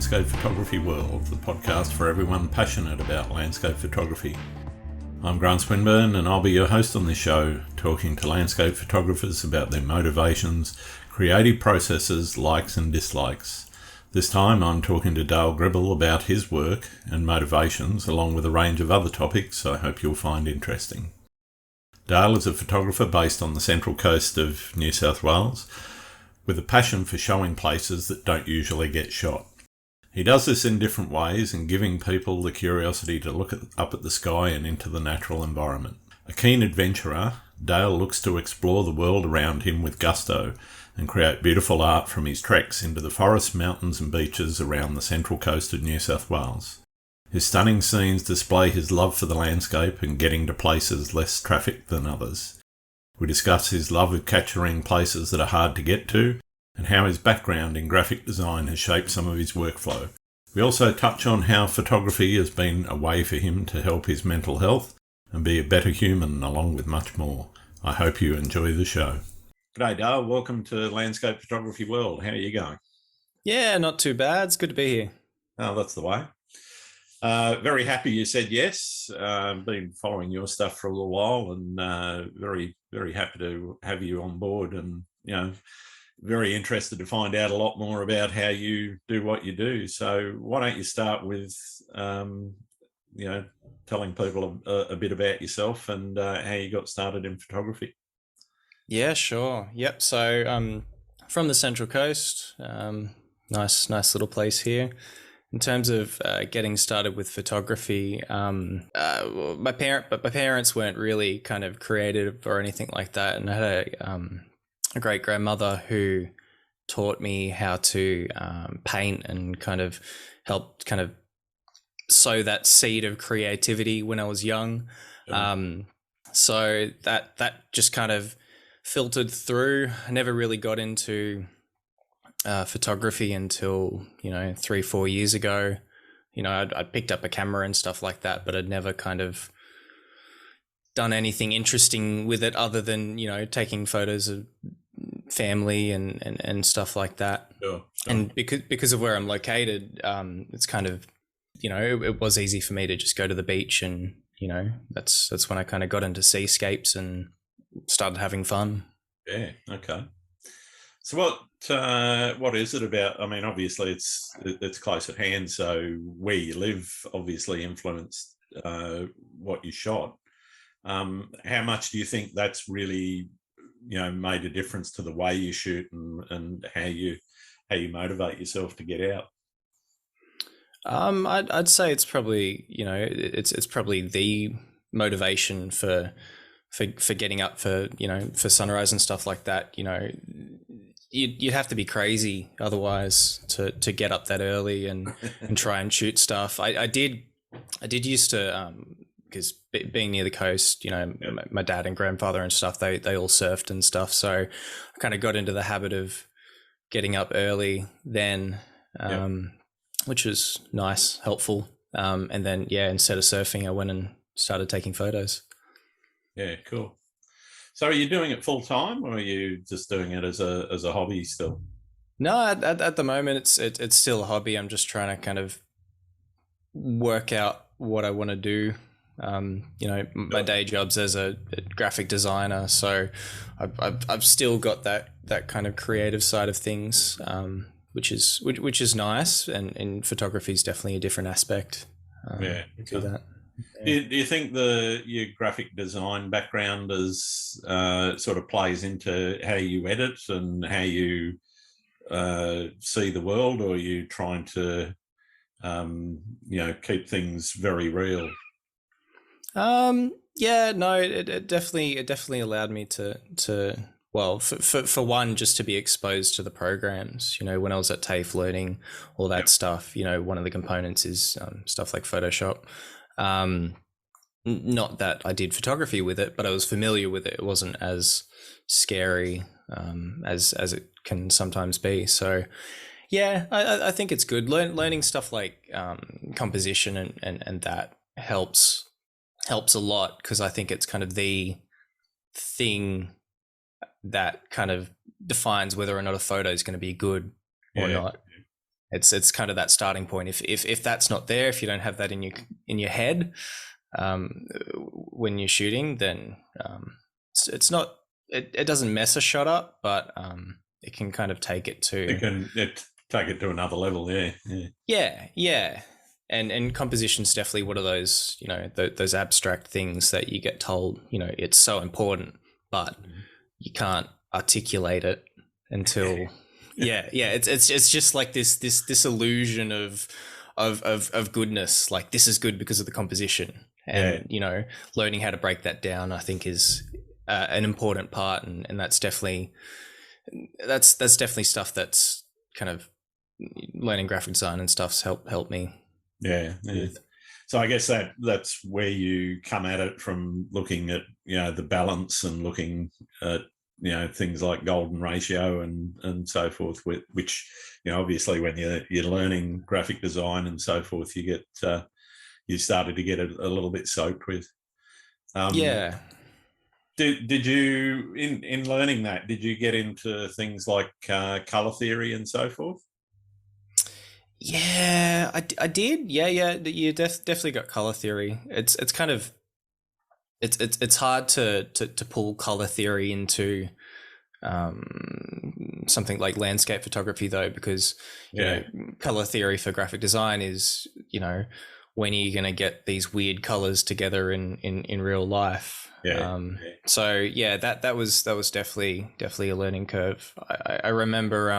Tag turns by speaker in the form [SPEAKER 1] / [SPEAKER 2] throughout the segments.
[SPEAKER 1] Landscape Photography World, the podcast for everyone passionate about landscape photography. I'm Grant Swinburne and I'll be your host on this show, talking to landscape photographers about their motivations, creative processes, likes and dislikes. This time I'm talking to Dale Gribble about his work and motivations, along with a range of other topics I hope you'll find interesting. Dale is a photographer based on the central coast of New South Wales, with a passion for showing places that don't usually get shot. He does this in different ways and giving people the curiosity to look up at the sky and into the natural environment. A keen adventurer, Dale looks to explore the world around him with gusto and create beautiful art from his treks into the forests, mountains and beaches around the central coast of New South Wales. His stunning scenes display his love for the landscape and getting to places less trafficked than others. We discuss his love of capturing places that are hard to get to and how his background in graphic design has shaped some of his workflow. We also touch on how photography has been a way for him to help his mental health and be a better human, along with much more. I hope you enjoy the show. G'day Dale, welcome to Landscape Photography World. How are you going?
[SPEAKER 2] Yeah, not too bad. It's good to be here.
[SPEAKER 1] Oh, that's the way. Very happy you said yes. Been following your stuff for a little while and very, very happy to have you on board, and, you know, very interested to find out a lot more about how you do what you do. So why don't you start with, telling people a bit about yourself and how you got started in photography?
[SPEAKER 2] Yeah, sure. Yep. So from the Central Coast, nice little place here. In terms of getting started with photography, my parents weren't really kind of creative or anything like that, and I had a great grandmother who taught me how to paint and kind of helped kind of sow that seed of creativity when I was young. So that just kind of filtered through. I never really got into photography until 3-4 years ago. I'd picked up a camera and stuff like that, but I'd never kind of done anything interesting with it other than taking photos of family and stuff like that. Sure. And because of where I'm located, it's kind of it was easy for me to just go to the beach, and that's when I kind of got into seascapes and started having fun.
[SPEAKER 1] Yeah. Okay. So what is it about? I mean, obviously it's close at hand. So where you live obviously influenced what you shot. How much do you think that's really made a difference to the way you shoot and how you motivate yourself to get out?
[SPEAKER 2] I'd say it's probably it's probably the motivation for getting up for sunrise and stuff like that. You'd have to be crazy otherwise to get up that early and try and shoot stuff. I did used to because being near the coast, my dad and grandfather and stuff, they all surfed and stuff. So I kind of got into the habit of getting up early then, which was nice, helpful. And then instead of surfing, I went and started taking photos.
[SPEAKER 1] Yeah, cool. So are you doing it full time, or are you just doing it as a hobby still?
[SPEAKER 2] No, at the moment it's still a hobby. I'm just trying to kind of work out what I want to do. My day job's as a graphic designer, so I've still got that kind of creative side of things, which is nice, and photography is definitely a different aspect to that.
[SPEAKER 1] Yeah. Do you think your graphic design background is sort of plays into how you edit and how you see the world, or are you trying to keep things very real?
[SPEAKER 2] It definitely allowed me to well, for one, just to be exposed to the programs. When I was at TAFE learning all that stuff, one of the components is stuff like Photoshop. Not that I did photography with it, but I was familiar with it. It wasn't as scary as it can sometimes be. So yeah, I think it's good. Learning stuff like composition and that helps a lot, because I think it's kind of the thing that kind of defines whether or not a photo is going to be good or not. it's kind of that starting point. If that's not there, if you don't have that in your head when you're shooting, then it's not, it doesn't mess a shot up, but it can kind of take it to
[SPEAKER 1] take it to another level.
[SPEAKER 2] Yeah. And composition's definitely one of those, those abstract things that you get told, it's so important, but you can't articulate it until it's just like this illusion of goodness, like this is good because of the composition. And learning how to break that down, I think, is an important part, and that's definitely stuff that's kind of learning graphic design and stuff's helped me.
[SPEAKER 1] Yeah. So I guess that's where you come at it, from looking at the balance and looking at things like golden ratio and so forth, which obviously when you're learning graphic design and so forth, you get you started to get a little bit soaked with. Did you in learning that, did you get into things like color theory and so forth?
[SPEAKER 2] Yeah, I did. Yeah. You definitely got color theory. It's kind of it's hard to pull color theory into something like landscape photography, though, because color theory for graphic design is when are you going to get these weird colors together in real life. So that was definitely a learning curve. I remember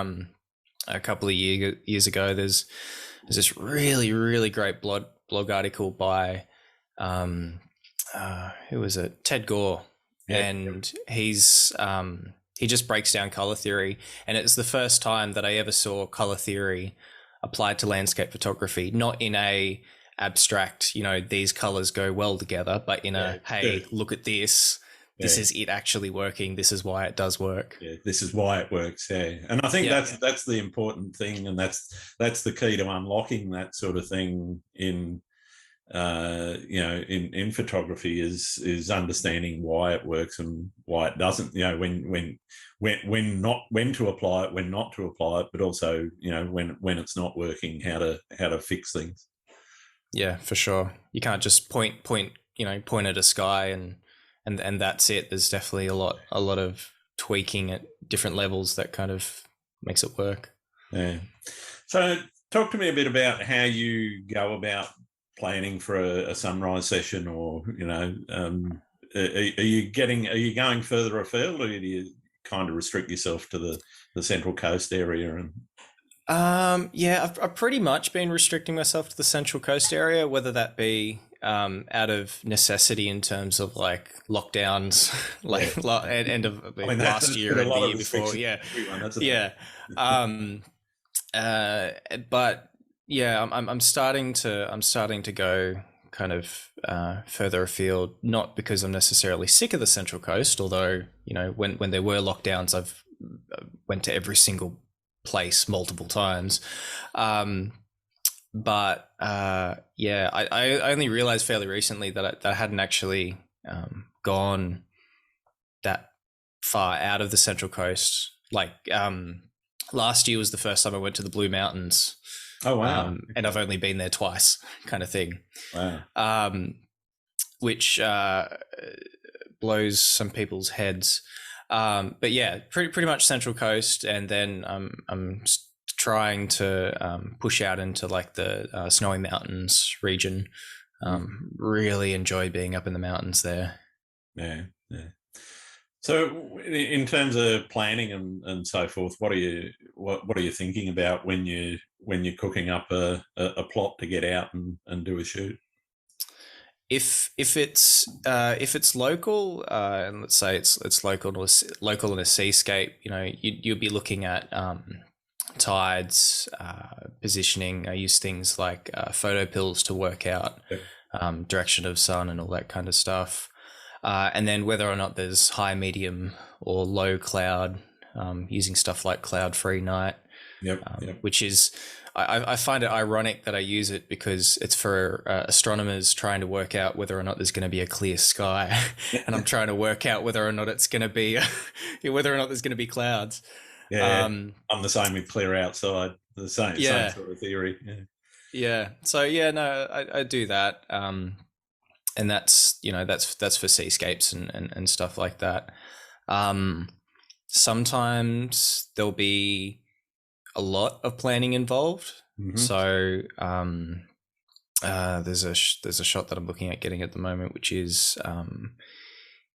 [SPEAKER 2] a couple of years ago, there's this really great blog article by who was it? Ted Gore. And he's he just breaks down color theory, and it's the first time that I ever saw color theory applied to landscape photography, not in a abstract, these colors go well together, but in look at this. This is it actually working. This is why it does work.
[SPEAKER 1] Yeah, this is why it works. Yeah, and I think that's the important thing, and that's the key to unlocking that sort of thing in in photography is understanding why it works and why it doesn't. When to apply it, when not to apply it, but also when it's not working, how to fix things.
[SPEAKER 2] Yeah, for sure. You can't just point at a sky and that's it. There's definitely a lot of tweaking at different levels that kind of makes it work.
[SPEAKER 1] Yeah. So talk to me a bit about how you go about planning for a sunrise session, or are you going further afield, or do you kind of restrict yourself to the Central Coast area? And
[SPEAKER 2] I've pretty much been restricting myself to the Central Coast area, whether that be out of necessity in terms of like lockdowns, end of last year and the year before. But yeah, I'm starting to go kind of further afield, not because I'm necessarily sick of the Central Coast, although when there were lockdowns, I've went to every single place multiple times. But I only realized fairly recently that I hadn't actually gone that far out of the Central Coast. Like last year was the first time I went to the Blue Mountains.
[SPEAKER 1] Oh wow!
[SPEAKER 2] And I've only been there twice, kind of thing.
[SPEAKER 1] Wow.
[SPEAKER 2] Which blows some people's heads. But yeah, pretty much Central Coast, and then I'm trying to push out into like the Snowy Mountains region. Really enjoy being up in the mountains there.
[SPEAKER 1] Yeah. So in terms of planning and so forth, what are you thinking about when you're cooking up a plot to get out and do a shoot?
[SPEAKER 2] If it's local, and let's say it's local in a seascape, you'll be looking at tides, positioning. I use things like photo pills to work out direction of sun and all that kind of stuff. And then whether or not there's high, medium, or low cloud, using stuff like cloud-free night, which is, I find it ironic that I use it because it's for astronomers trying to work out whether or not there's going to be a clear sky, and I'm trying to work out whether or not it's going to be, whether or not there's going to be clouds.
[SPEAKER 1] Yeah, I'm the same with clear outside. The same
[SPEAKER 2] Yeah.
[SPEAKER 1] sort of theory. Yeah.
[SPEAKER 2] Yeah. So yeah, no, I do that. And that's, that's for seascapes and stuff like that. Um, Sometimes there'll be a lot of planning involved.
[SPEAKER 1] Mm-hmm.
[SPEAKER 2] So there's a shot that I'm looking at getting at the moment, which is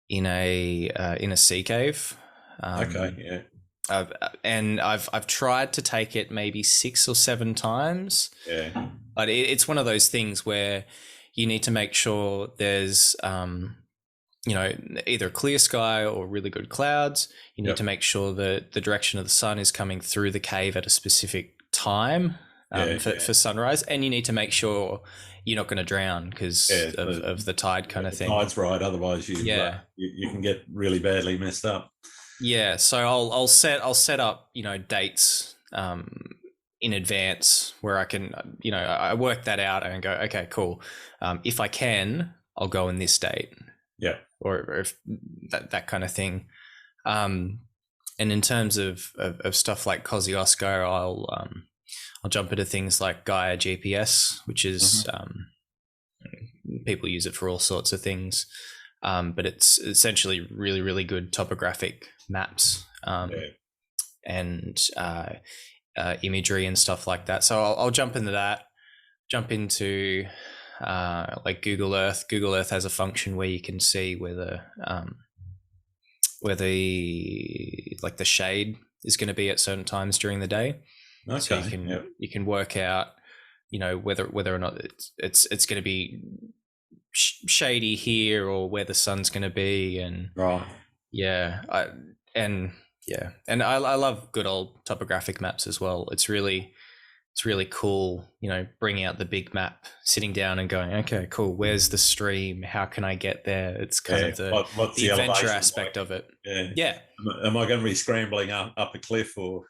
[SPEAKER 2] in a sea cave.
[SPEAKER 1] Okay. Yeah.
[SPEAKER 2] I've tried to take it maybe 6 or 7 times,
[SPEAKER 1] Yeah.
[SPEAKER 2] but it's one of those things where you need to make sure there's either clear sky or really good clouds. You need
[SPEAKER 1] Yep.
[SPEAKER 2] to make sure that the direction of the sun is coming through the cave at a specific time
[SPEAKER 1] Yeah.
[SPEAKER 2] for sunrise, and you need to make sure you're not going to drown because
[SPEAKER 1] Yeah.
[SPEAKER 2] of the tide kind of
[SPEAKER 1] The
[SPEAKER 2] thing.
[SPEAKER 1] tide's right. Otherwise,
[SPEAKER 2] Yeah.
[SPEAKER 1] you can get really badly messed up.
[SPEAKER 2] Yeah, so I'll set up dates in advance where I can I work that out and go, okay, cool. If I can, I'll go in this date.
[SPEAKER 1] Yeah.
[SPEAKER 2] Or if that kind of thing. And in terms of stuff like Kosciuszko, I'll jump into things like Gaia GPS, which is people use it for all sorts of things. But it's essentially really, really good topographic maps and imagery and stuff like that. So I'll jump into that. Jump into like Google Earth. Google Earth has a function where you can see where the shade is going to be at certain times during the day.
[SPEAKER 1] Okay.
[SPEAKER 2] So you can work out whether or not it's going to be shady here or where the sun's going to be, and
[SPEAKER 1] right.
[SPEAKER 2] And I love good old topographic maps as well. It's really cool, bringing out the big map, sitting down and going, okay, cool, where's the stream? How can I get there? It's kind of the adventure aspect of it. Yeah.
[SPEAKER 1] Am I going to be scrambling up a cliff or?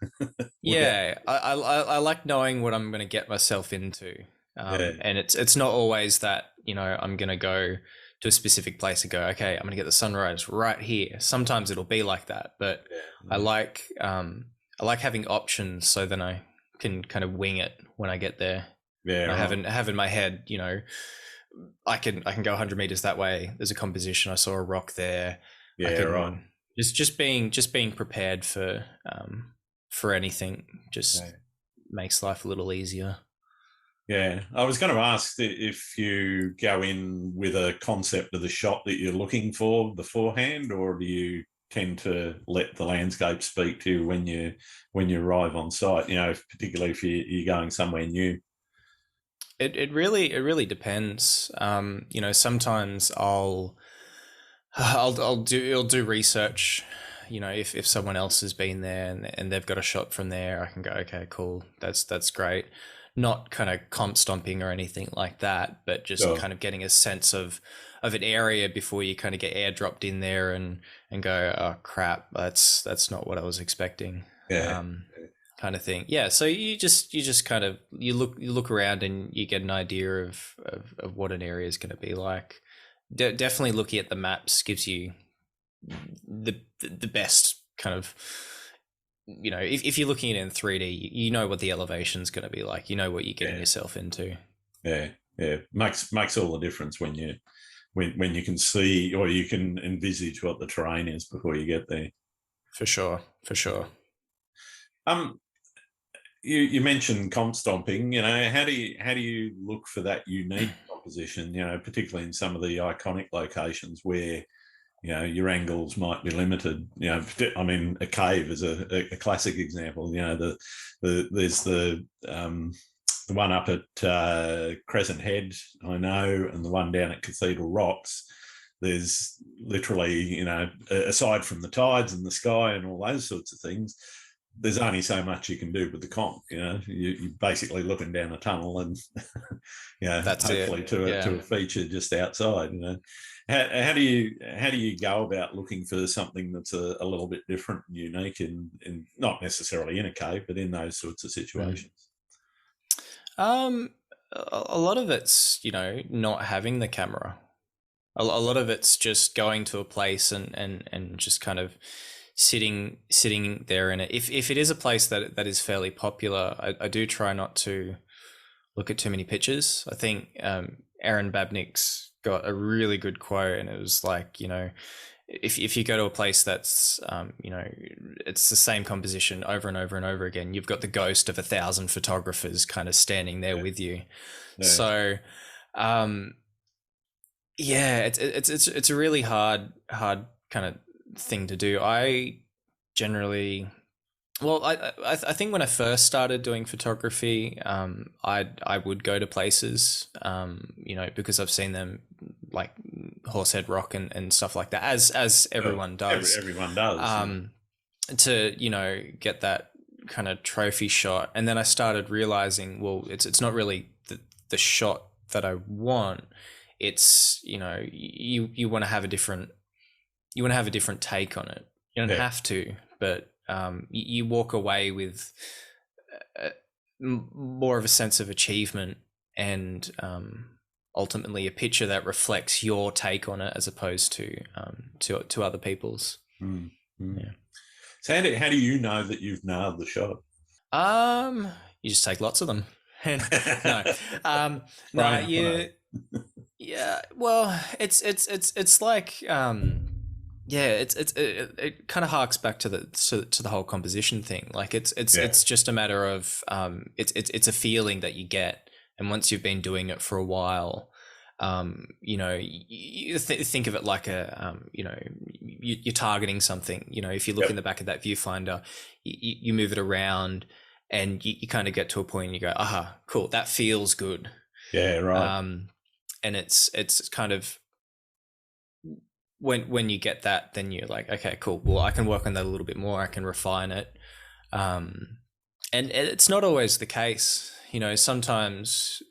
[SPEAKER 2] Yeah, I like knowing what I'm going to get myself into. And it's not always that, I'm going to go to a specific place and go, okay, I'm going to get the sunrise right here. Sometimes it'll be like that, but I like having options so then I can kind of wing it when I get there. Yeah, right. I have in my head, I can go 100 meters that way. There's a composition. I saw a rock there.
[SPEAKER 1] Yeah, right.
[SPEAKER 2] Just being prepared for anything just makes life a little easier.
[SPEAKER 1] Yeah, I was going to ask if you go in with a concept of the shot that you're looking for beforehand, or do you tend to let the landscape speak to you when you arrive on site? Particularly if you're going somewhere new.
[SPEAKER 2] It really depends. Sometimes I'll do research. If someone else has been there and they've got a shot from there, I can go, okay, cool, that's great. Not kind of comp stomping or anything like that, but just kind of getting a sense of an area before you kind of get airdropped in there and go, oh crap, that's not what I was expecting. Kind of thing. Yeah. So you just kind of you look around and you get an idea of what an area is going to be like. Definitely looking at the maps gives you the best kind of, if you're looking at it in 3D, you know what the elevation is going to be like. You know what you're getting yourself into.
[SPEAKER 1] Yeah. Makes all the difference when you can see or you can envisage what the terrain is before you get there. For sure. You mentioned comp stomping. How do you look for that unique composition? Particularly in some of the iconic locations where your angles might be limited. I mean, a cave is a classic example. There's the one up at Crescent Head, I know, and the one down at Cathedral Rocks. There's literally, aside from the tides and the sky and all those sorts of things, there's only so much you can do with the comp. You're basically looking down a tunnel and, that's hopefully to a feature just outside. How do you go about looking for something that's a little bit different and unique in not necessarily in a cave, but in those sorts of situations?
[SPEAKER 2] A lot of it's, not having the camera. A lot of it's just going to a place and just kind of sitting there in it. If it is a place that is fairly popular, I do try not to look at too many pictures. I think Aaron Babnick's got a really good quote, and it was like, if you go to a place that's it's the same composition over and over and over again, you've got the ghost of 1,000 photographers kind of standing there with you. Yeah. So it's a really hard kind of thing to do. I generally, I think when I first started doing photography, I would go to places, because I've seen them, like Horsehead Rock and stuff like that, as everyone does.
[SPEAKER 1] Everyone does.
[SPEAKER 2] To get that kind of trophy shot, and then I started realizing, well, it's not really the shot that I want. It's you want to have a different take on it. You don't have to, but you walk away with more of a sense of achievement and ultimately a picture that reflects your take on it as opposed to other people's.
[SPEAKER 1] Yeah. So how do you know that you've nailed the shot?
[SPEAKER 2] You just take lots of them. Yeah. Well, it's like it kind of harks back to the whole composition thing. Like it's just a matter of it's a feeling that you get, and once you've been doing it for a while, you think of it like you're targeting something. If you look in the back of that viewfinder, you move it around, and you kind of get to a point and you go, aha, cool, that feels good.
[SPEAKER 1] Yeah, right.
[SPEAKER 2] And it's kind of when you get that, then you're like, okay, cool. Well, I can work on that a little bit more. I can refine it. And it's not always the case. Sometimes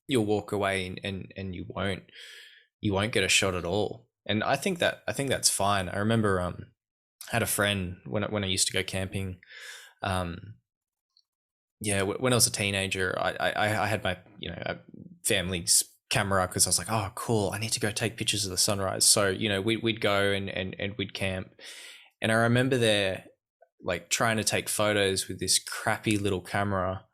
[SPEAKER 2] you'll walk away and you won't get a shot at all. And I think that's fine. I remember I had a friend when I used to go camping. When I was a teenager, I had my family's camera because I was like, oh, cool, I need to go take pictures of the sunrise. So we'd go and we'd camp, and I remember there like trying to take photos with this crappy little camera,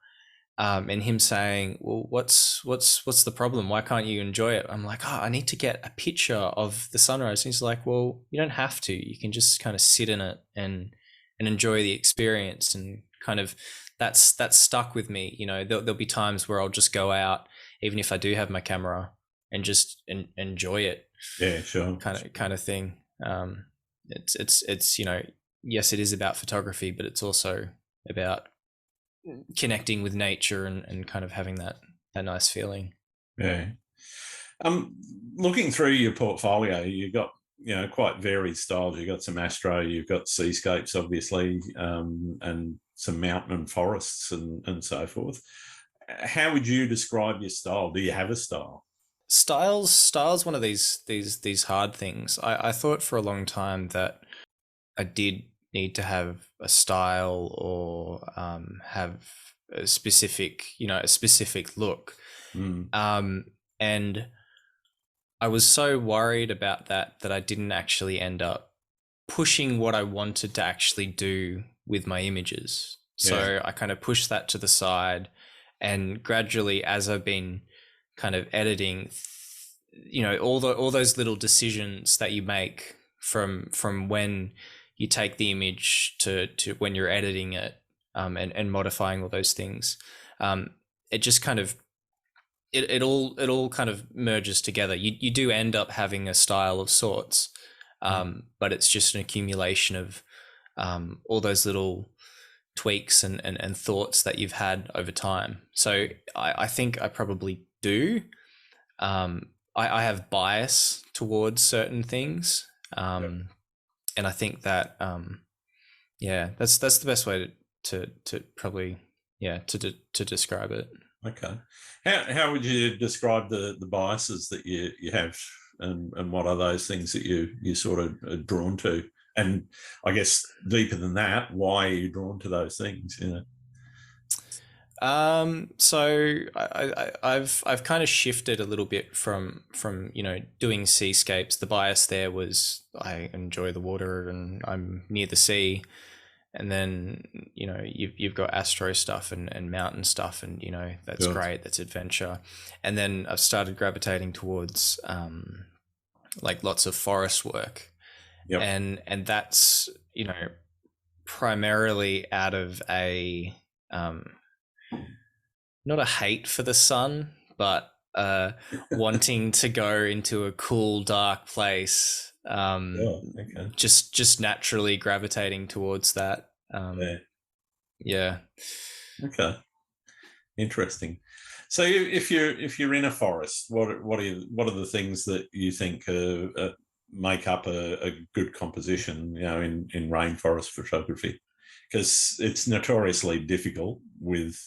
[SPEAKER 2] and him saying, well, what's the problem? Why can't you enjoy it? I'm like, oh, I need to get a picture of the sunrise. And he's like, well, you don't have to. You can just kind of sit in it and enjoy the experience. And kind of that's stuck with me. There'll be times where I'll just go out, even if I do have my camera, and just enjoy it.
[SPEAKER 1] Yeah, sure.
[SPEAKER 2] Kind of thing. It's yes, it is about photography, but it's also about connecting with nature and kind of having that nice feeling.
[SPEAKER 1] Yeah. Looking through your portfolio, you've got quite varied styles. You've got some astro, you've got seascapes, obviously, and some mountain and forests and so forth. How would you describe your style? Do you have a style?
[SPEAKER 2] Style's one of these hard things. I thought for a long time that I did need to have a style or have a specific look. And I was so worried about that I didn't actually end up pushing what I wanted to actually do with my images. So I kind of pushed that to the side, and gradually, as I've been kind of editing, all those little decisions that you make from when you take the image to when you're editing it, and modifying all those things, it just kind of it all kind of merges together. You do end up having a style of sorts, but it's just an accumulation of all those little tweaks and thoughts that you've had over time. So I think I probably do. I have bias towards certain things, and I think that that's the best way to probably to describe it.
[SPEAKER 1] Okay. How would you describe the biases that you have, and what are those things that you sort of are drawn to? And I guess deeper than that, why are you drawn to those things?
[SPEAKER 2] So I've kind of shifted a little bit from doing seascapes. The bias there was I enjoy the water and I'm near the sea, and then you've got astro stuff and mountain stuff, and that's
[SPEAKER 1] Sure.
[SPEAKER 2] great, that's adventure. And then I've started gravitating towards like lots of forest work,
[SPEAKER 1] Yep.
[SPEAKER 2] and that's primarily out of a not a hate for the sun, but wanting to go into a cool, dark place.
[SPEAKER 1] Yeah. Okay.
[SPEAKER 2] Just naturally gravitating towards that.
[SPEAKER 1] Yeah.
[SPEAKER 2] Yeah.
[SPEAKER 1] Okay. Interesting. So if you're in a forest, what are the things that you think make up a good composition? In rainforest photography, because it's notoriously difficult with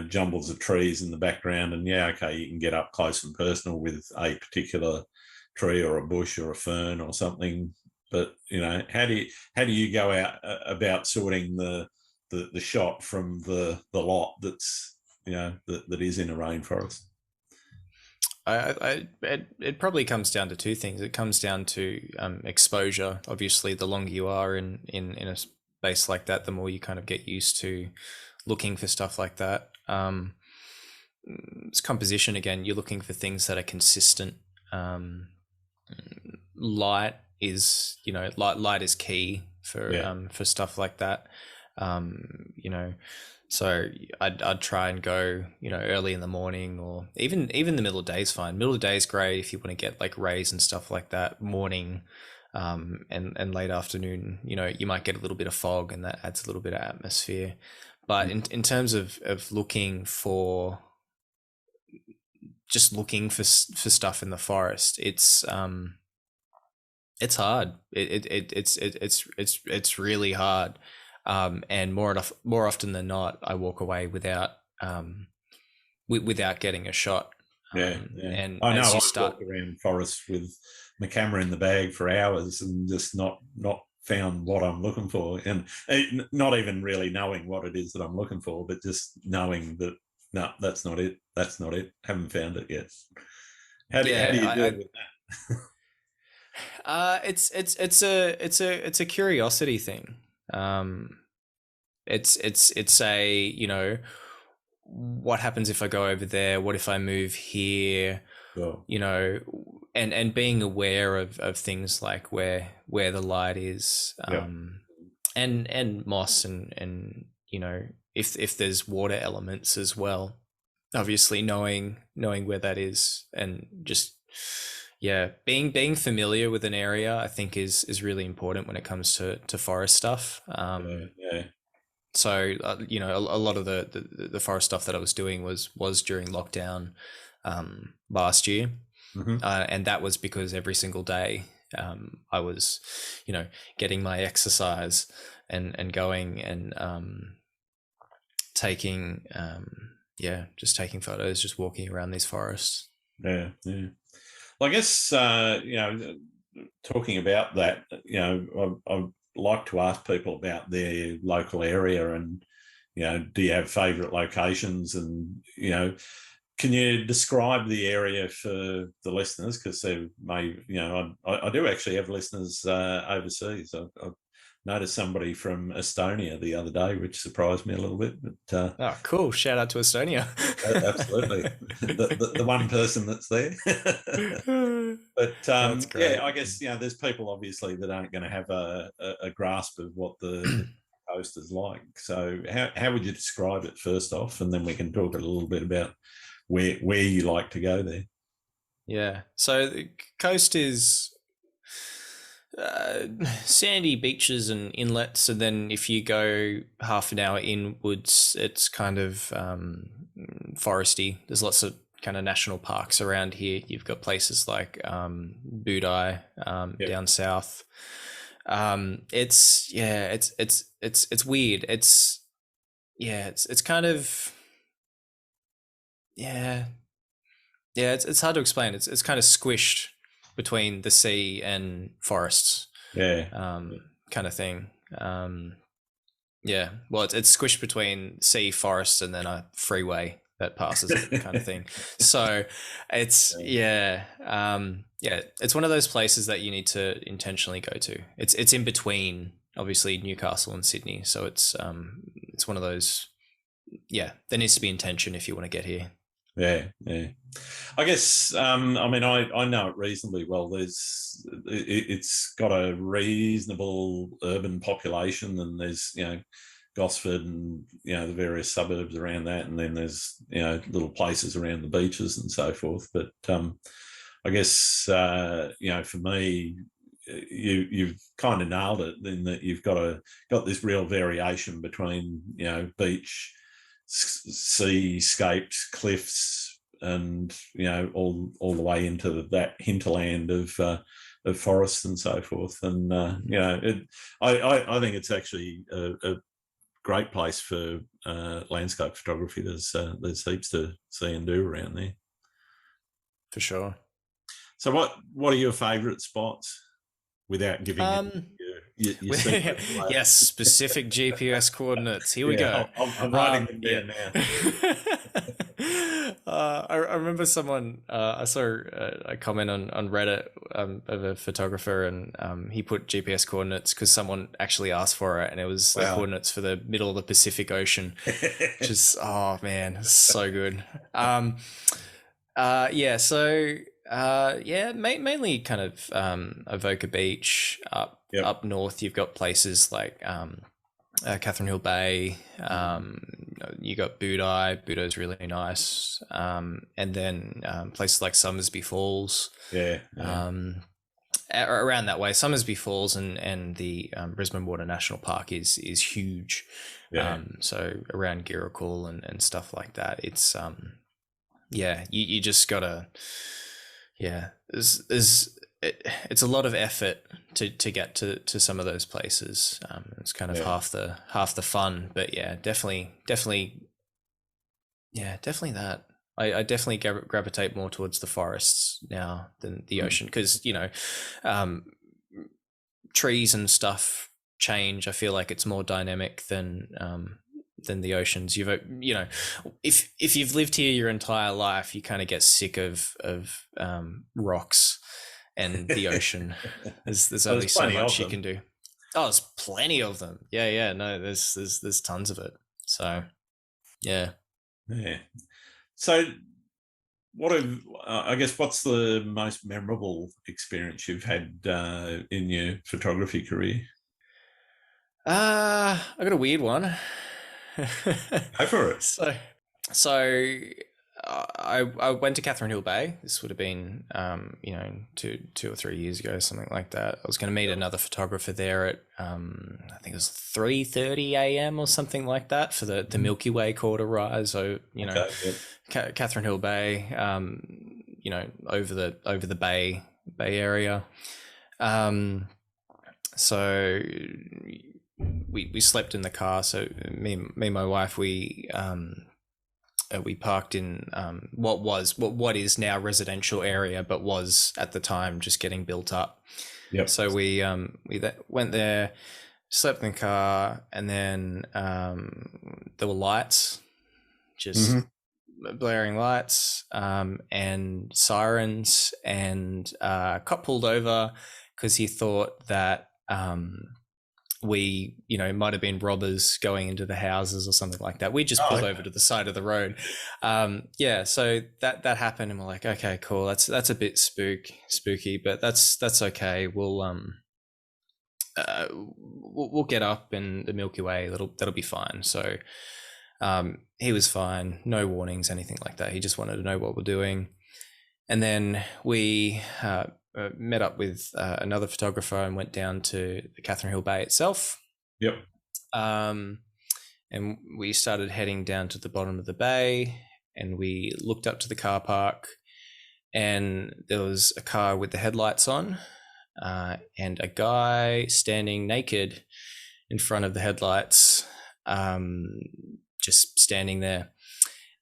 [SPEAKER 1] jumbles of trees in the background, and okay, you can get up close and personal with a particular tree or a bush or a fern or something, but how do you go out about sorting the shot from the lot that's that is in a rainforest?
[SPEAKER 2] It probably comes down to two things. It comes down to exposure. Obviously, the longer you are in a space like that, the more you kind of get used to looking for stuff like that. It's composition again. You're looking for things that are consistent. Light is light is key for stuff like that. So I'd try and go early in the morning, or even the middle of the day is fine. Middle of the day is great if you want to get like rays and stuff like that. Morning, and late afternoon, you might get a little bit of fog, and that adds a little bit of atmosphere. But in terms of looking for stuff in the forest, it's hard. It's really hard. And more often than not, I walk away without getting a shot.
[SPEAKER 1] Yeah.
[SPEAKER 2] And
[SPEAKER 1] I know
[SPEAKER 2] as you
[SPEAKER 1] I've
[SPEAKER 2] start,
[SPEAKER 1] walked around forests with my camera in the bag for hours and just not found what I'm looking for, and not even really knowing what it is that I'm looking for, but just knowing that no, that's not it. That's not it. Haven't found it yet. How do you deal with
[SPEAKER 2] it's a curiosity thing. It's a what happens if I go over there? What if I move here?
[SPEAKER 1] that? Well,
[SPEAKER 2] And being aware of things like where the light is,
[SPEAKER 1] yeah,
[SPEAKER 2] and moss, and if there's water elements as well. Obviously, knowing where that is, and just being familiar with an area, I think is really important when it comes to forest stuff.
[SPEAKER 1] yeah,
[SPEAKER 2] So a lot of the forest stuff that I was doing was during lockdown last year.
[SPEAKER 1] mm-hmm.
[SPEAKER 2] And that was because every single day I was getting my exercise and going and taking just taking photos, just walking around these forests.
[SPEAKER 1] Yeah. Well, I guess talking about that, I like to ask people about their local area, and do you have favourite locations, and can you describe the area for the listeners, because they may, I do actually have listeners overseas. I noticed somebody from Estonia the other day, which surprised me a little bit, but
[SPEAKER 2] Oh, cool! Shout out to Estonia.
[SPEAKER 1] absolutely, the one person that's there. But
[SPEAKER 2] That's great.
[SPEAKER 1] I guess there's people obviously that aren't going to have a grasp of what the coast is like. So how would you describe it first off, and then we can talk a little bit about where you like to go there.
[SPEAKER 2] Yeah. So the coast is sandy beaches and inlets, and then if you go half an hour inwards, it's kind of foresty. There's lots of kind of national parks around here. You've got places like Budai down south. It's weird. It's kind of it's hard to explain. It's kind of squished between the sea and forests,
[SPEAKER 1] Yeah.
[SPEAKER 2] kind of thing. Yeah. Well, it's squished between sea, forest, and then a freeway that passes it, kind of thing. So it's it's one of those places that you need to intentionally go to. It's in between, obviously, Newcastle and Sydney. So it's one of those. Yeah, there needs to be intention if you want to get here.
[SPEAKER 1] Yeah, yeah. I guess I mean I know it reasonably well. It's got a reasonable urban population, and there's Gosford and the various suburbs around that, and then there's little places around the beaches and so forth. But I guess for me, you've kind of nailed it in that you've got this real variation between beach, seascaped, cliffs, and all the way into that hinterland of forest and so forth. And I think it's actually a great place for landscape photography. There's heaps to see and do around there.
[SPEAKER 2] For sure.
[SPEAKER 1] So what are your favourite spots, without giving your
[SPEAKER 2] yes, specific GPS coordinates. Here we go.
[SPEAKER 1] I'm writing them down now.
[SPEAKER 2] I remember someone, I saw a comment on Reddit of a photographer, and he put GPS coordinates because someone actually asked for it, and it was the coordinates for the middle of the Pacific Ocean, which is, oh man, so good. Mainly kind of Avoca Beach. Up north, you've got places like Catherine Hill Bay. You got Budai. Budai's really nice. And then places like Somersby Falls. Around that way, Somersby Falls and the Brisbane Water National Park is huge. So around Giracal and stuff like that, it's you just gotta. Yeah, it's a lot of effort to get to some of those places. It's kind of half the fun, but definitely that. I definitely gravitate more towards the forests now than the ocean, because trees and stuff change. I feel like it's more dynamic than the oceans. If you've lived here your entire life, you kind of get sick of rocks and the ocean. There's only so much you can do. Oh, there's plenty of them. No, there's tons of it. So yeah.
[SPEAKER 1] So what's the most memorable experience you've had in your photography career?
[SPEAKER 2] I got a weird one.
[SPEAKER 1] Go for it.
[SPEAKER 2] So I went to Catherine Hill Bay. This would have been 2 or 3 years ago, something like that. I was going to meet another photographer there at I think it was 3:30 a.m. or something like that for the Milky Way quarter rise. So Catherine Hill Bay, over the Bay area. So we slept in the car. So me and my wife, we parked in what is now residential area, but was at the time just getting built up. Yep. So we went there, slept in the car, and then there were lights, just blaring lights, and sirens, and cop pulled over because he thought that we, might have been robbers going into the houses or something like that. We just pulled over to the side of the road. So that happened, and we're like, okay, cool. That's a bit spooky, but that's okay. We'll get up in the Milky Way. That'll be fine. So he was fine. No warnings, anything like that. He just wanted to know what we're doing. And then we met up with another photographer and went down to the Catherine Hill Bay itself.
[SPEAKER 1] Yep.
[SPEAKER 2] And we started heading down to the bottom of the bay, and we looked up to the car park, and there was a car with the headlights on, and a guy standing naked in front of the headlights, just standing there.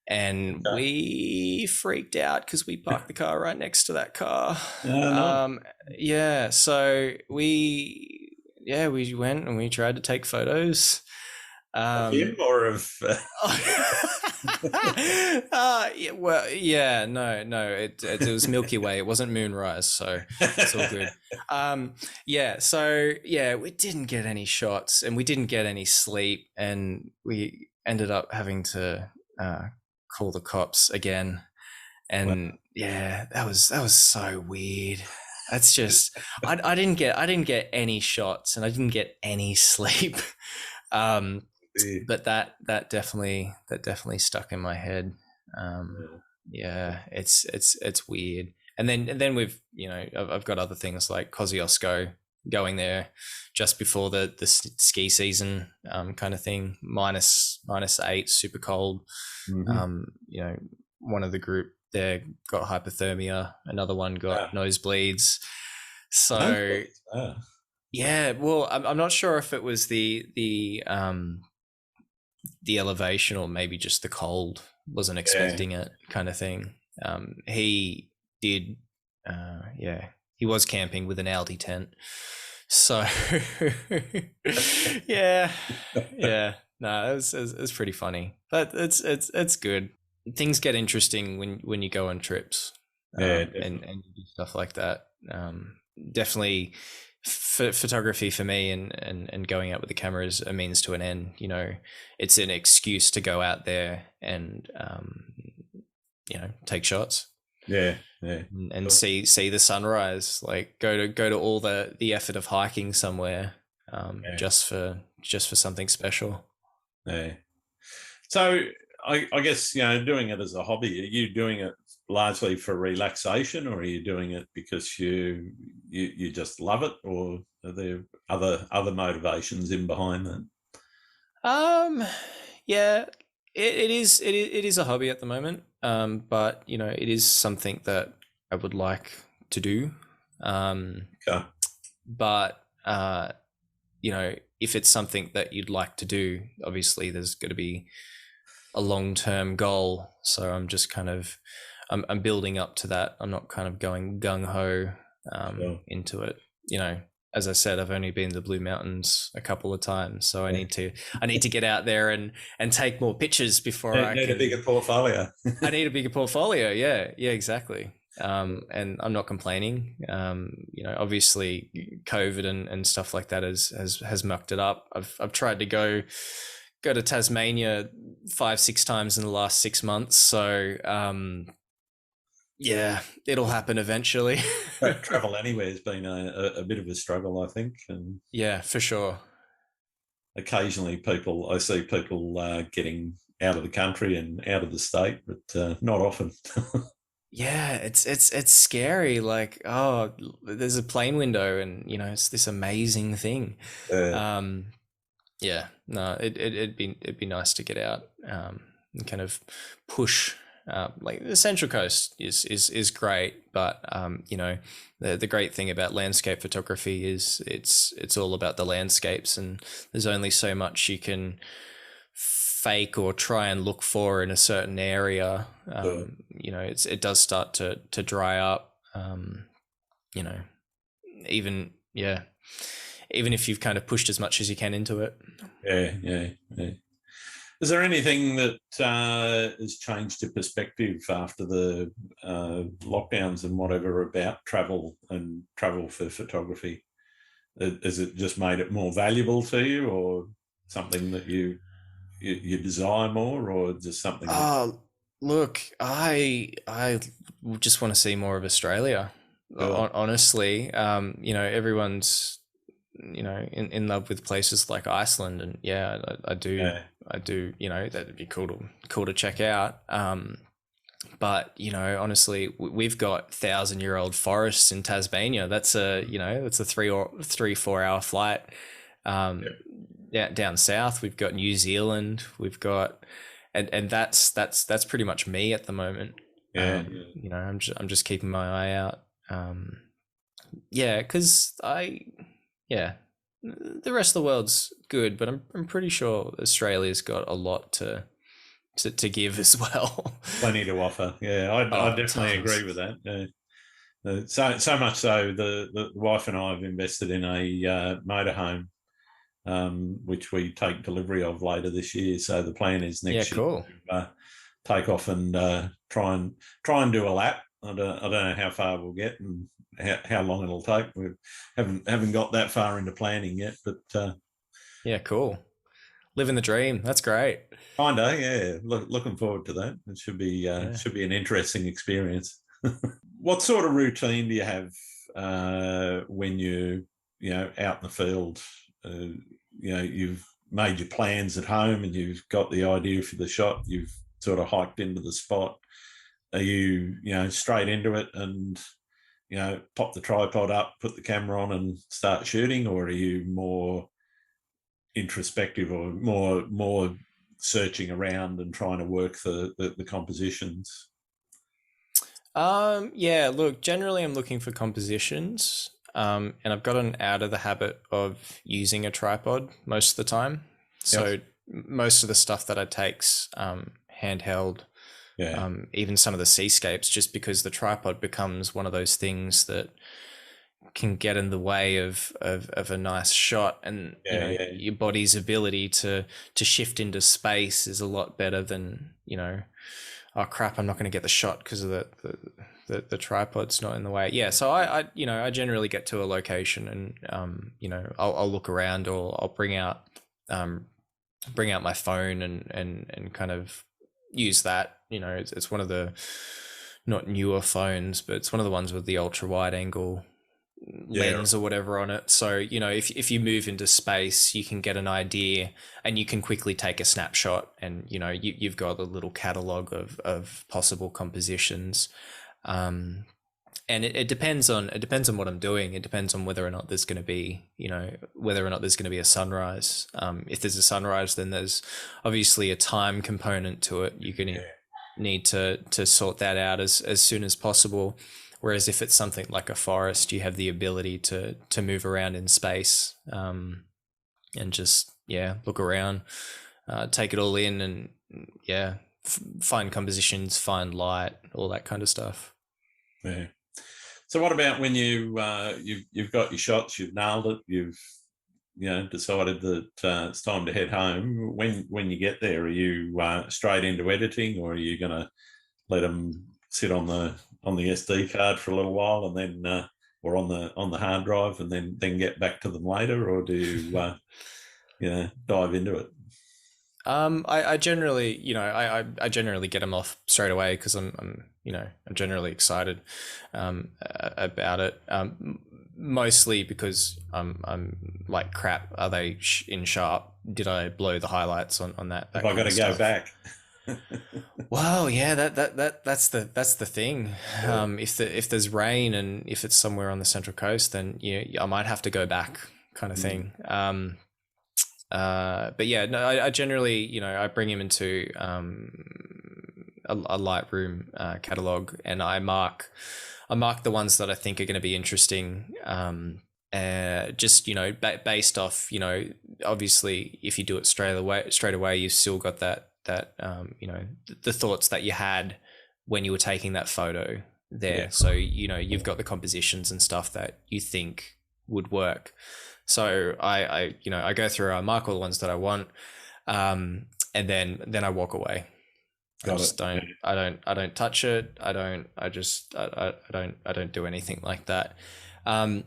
[SPEAKER 2] And we freaked out because we parked the car right next to that car. So we went and we tried to take photos.
[SPEAKER 1] Of
[SPEAKER 2] Um,
[SPEAKER 1] him or of?
[SPEAKER 2] yeah, well, yeah, no, it was Milky Way. It wasn't Moonrise, so it's all good. Yeah, so yeah, we didn't get any shots, and we didn't get any sleep, and we ended up having to call the cops again.
[SPEAKER 1] Wow.
[SPEAKER 2] And yeah, that was so weird. That's just I didn't get any shots, and I didn't get any sleep. Um, but that definitely stuck in my head. Um, yeah, it's weird. And then we've I've got other things like Kosciuszko, going there just before the ski season, kind of thing. Minus 8, super cold.
[SPEAKER 1] Mm-hmm.
[SPEAKER 2] One of the group there got hypothermia, another one got nosebleeds. So
[SPEAKER 1] Nosebleeds. Ah.
[SPEAKER 2] yeah, well, I'm not sure if it was the elevation or maybe just the cold. Wasn't expecting it, kind of thing. He did, yeah, he was camping with an Aldi tent, so yeah, yeah. No, it was pretty funny, but it's good. Things get interesting when you go on trips,
[SPEAKER 1] Yeah,
[SPEAKER 2] and you do stuff like that. Definitely, photography for me and going out with the camera is a means to an end. It's an excuse to go out there and take shots.
[SPEAKER 1] yeah.
[SPEAKER 2] And see the sunrise. Like go to all the effort of hiking somewhere, just for something special.
[SPEAKER 1] Yeah. So I guess doing it as a hobby. Are you doing it largely for relaxation, or are you doing it because you just love it, or are there other motivations in behind that?
[SPEAKER 2] Yeah, it is a hobby at the moment. But it is something that I would like to do.
[SPEAKER 1] Okay.
[SPEAKER 2] But if it's something that you'd like to do, obviously there's got to be a long-term goal. So I'm just kind of I'm building up to that. I'm not kind of going gung-ho into it. As I said, I've only been to the Blue Mountains a couple of times, so I need to get out there and take more pictures before I
[SPEAKER 1] need
[SPEAKER 2] can.
[SPEAKER 1] a bigger portfolio.
[SPEAKER 2] I need a bigger portfolio. Yeah, exactly. And I'm not complaining. Obviously COVID and stuff like that has mucked it up. I've tried to go to Tasmania 5-6 times in the last 6 months. So yeah, it'll happen eventually.
[SPEAKER 1] Travel anywhere has been a bit of a struggle, I think. And
[SPEAKER 2] yeah, for sure.
[SPEAKER 1] Occasionally I see people getting out of the country and out of the state, but not often.
[SPEAKER 2] Yeah, it's scary. Like, oh, there's a plane window, and it's this amazing thing. Yeah, no, it'd be nice to get out, and kind of push. Like the Central Coast is great, but the great thing about landscape photography is it's all about the landscapes, and there's only so much you can fake or try and look for in a certain area. It does start to dry up. Even if you've kind of pushed as much as you can into it.
[SPEAKER 1] Yeah. Is there anything that has changed your perspective after the lockdowns and whatever about travel for photography? Has it just made it more valuable to you, or something that you desire more, or just something?
[SPEAKER 2] Look, I just want to see more of Australia. Honestly, everyone's in love with places like Iceland, and yeah, I do.
[SPEAKER 1] Yeah.
[SPEAKER 2] I do. That'd be cool to check out. But honestly, we've got 1,000-year-old forests in Tasmania. That's a 3-4 hour flight. Down south, we've got New Zealand. We've got, and that's pretty much me at the moment. I'm just keeping my eye out. Because the rest of the world's good, but I'm pretty sure Australia's got a lot to give as well.
[SPEAKER 1] Plenty to offer. Yeah, I definitely agree with that. So much so, the wife and I have invested in a motorhome which we take delivery of later this year. So the plan is
[SPEAKER 2] Yeah,
[SPEAKER 1] next year
[SPEAKER 2] cool.
[SPEAKER 1] to take off and try and do a lap. I don't know how far we'll get and how long it'll take. We haven't got that far into planning yet, but
[SPEAKER 2] Yeah, cool. Living the dream. That's great.
[SPEAKER 1] kinda, yeah. Looking forward to that. It
[SPEAKER 2] Yeah.
[SPEAKER 1] should be an interesting experience. What sort of routine do you have when you out in the field? You've made your plans at home and you've got the idea for the shot. You've sort of hiked into the spot. Are you straight into it and pop the tripod up, put the camera on, and start shooting, or are you more introspective or more searching around and trying to work the compositions?
[SPEAKER 2] Yeah, look, generally I'm looking for compositions. And I've gotten out of the habit of using a tripod most of the time.
[SPEAKER 1] Yep.
[SPEAKER 2] So most of the stuff that I take's handheld,
[SPEAKER 1] Yeah.
[SPEAKER 2] even some of the seascapes, just because the tripod becomes one of those things that can get in the way of a nice shot, and
[SPEAKER 1] Yeah. Yeah.
[SPEAKER 2] your body's ability to shift into space is a lot better than oh crap, I'm not going to get the shot because of the tripod's not in the way. Yeah, so I generally get to a location and I'll look around, or I'll bring out my phone and kind of use that. It's one of the not newer phones, but it's one of the ones with the ultra wide angle
[SPEAKER 1] Yeah.
[SPEAKER 2] lens or whatever on it. So if you move into space, you can get an idea and you can quickly take a snapshot, and you've got a little catalog of possible compositions. And it depends on what I'm doing. It depends on whether or not there's going to be a sunrise. If there's a sunrise, then there's obviously a time component to it. You're going to need to sort that out as soon as possible. Whereas if it's something like a forest, you have the ability to move around in space, and just look around, take it all in, and find compositions, find light, all that kind of stuff.
[SPEAKER 1] Yeah. So what about when you've got your shots, you've nailed it, you've decided that it's time to head home? When you get there, are you straight into editing, or are you going to let them sit on the SD card for a little while and then or on the hard drive and then get back to them later, or do you dive into it?
[SPEAKER 2] I generally, I generally get them off straight away because I'm generally excited about it. Mostly because I'm like, crap, are they in sharp? Did I blow the highlights on that?
[SPEAKER 1] Have I got to go back?
[SPEAKER 2] Well, yeah, that's the thing.
[SPEAKER 1] Yeah.
[SPEAKER 2] If there's rain and if it's somewhere on the Central Coast, then I might have to go back, kind of thing. But yeah, no, I generally, I bring him into a Lightroom catalog, and I mark the ones that I think are going to be interesting. Just based off, obviously, if you do it straight away, you've still got that the thoughts that you had when you were taking that photo there. Yeah. So you've got the compositions and stuff that you think would work. So I go through, I mark all the ones that I want, and then I walk away. I don't touch it. I don't do anything like that. And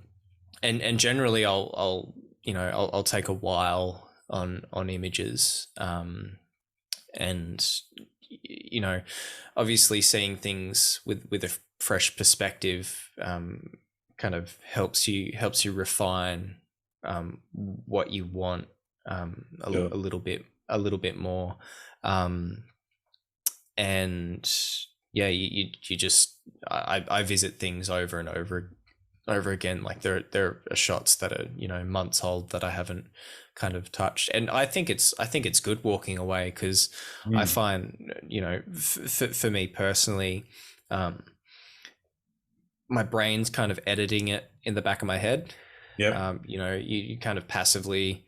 [SPEAKER 2] generally I'll take a while on images. And obviously seeing things with a fresh perspective kind of helps you refine what you want a little bit more, and you just I visit things over and over again. Like there are shots that are months old that I haven't kind of touched, and I think it's good walking away, because I find for me personally, my brain's kind of editing it in the back of my head.
[SPEAKER 1] Yeah.
[SPEAKER 2] You kind of passively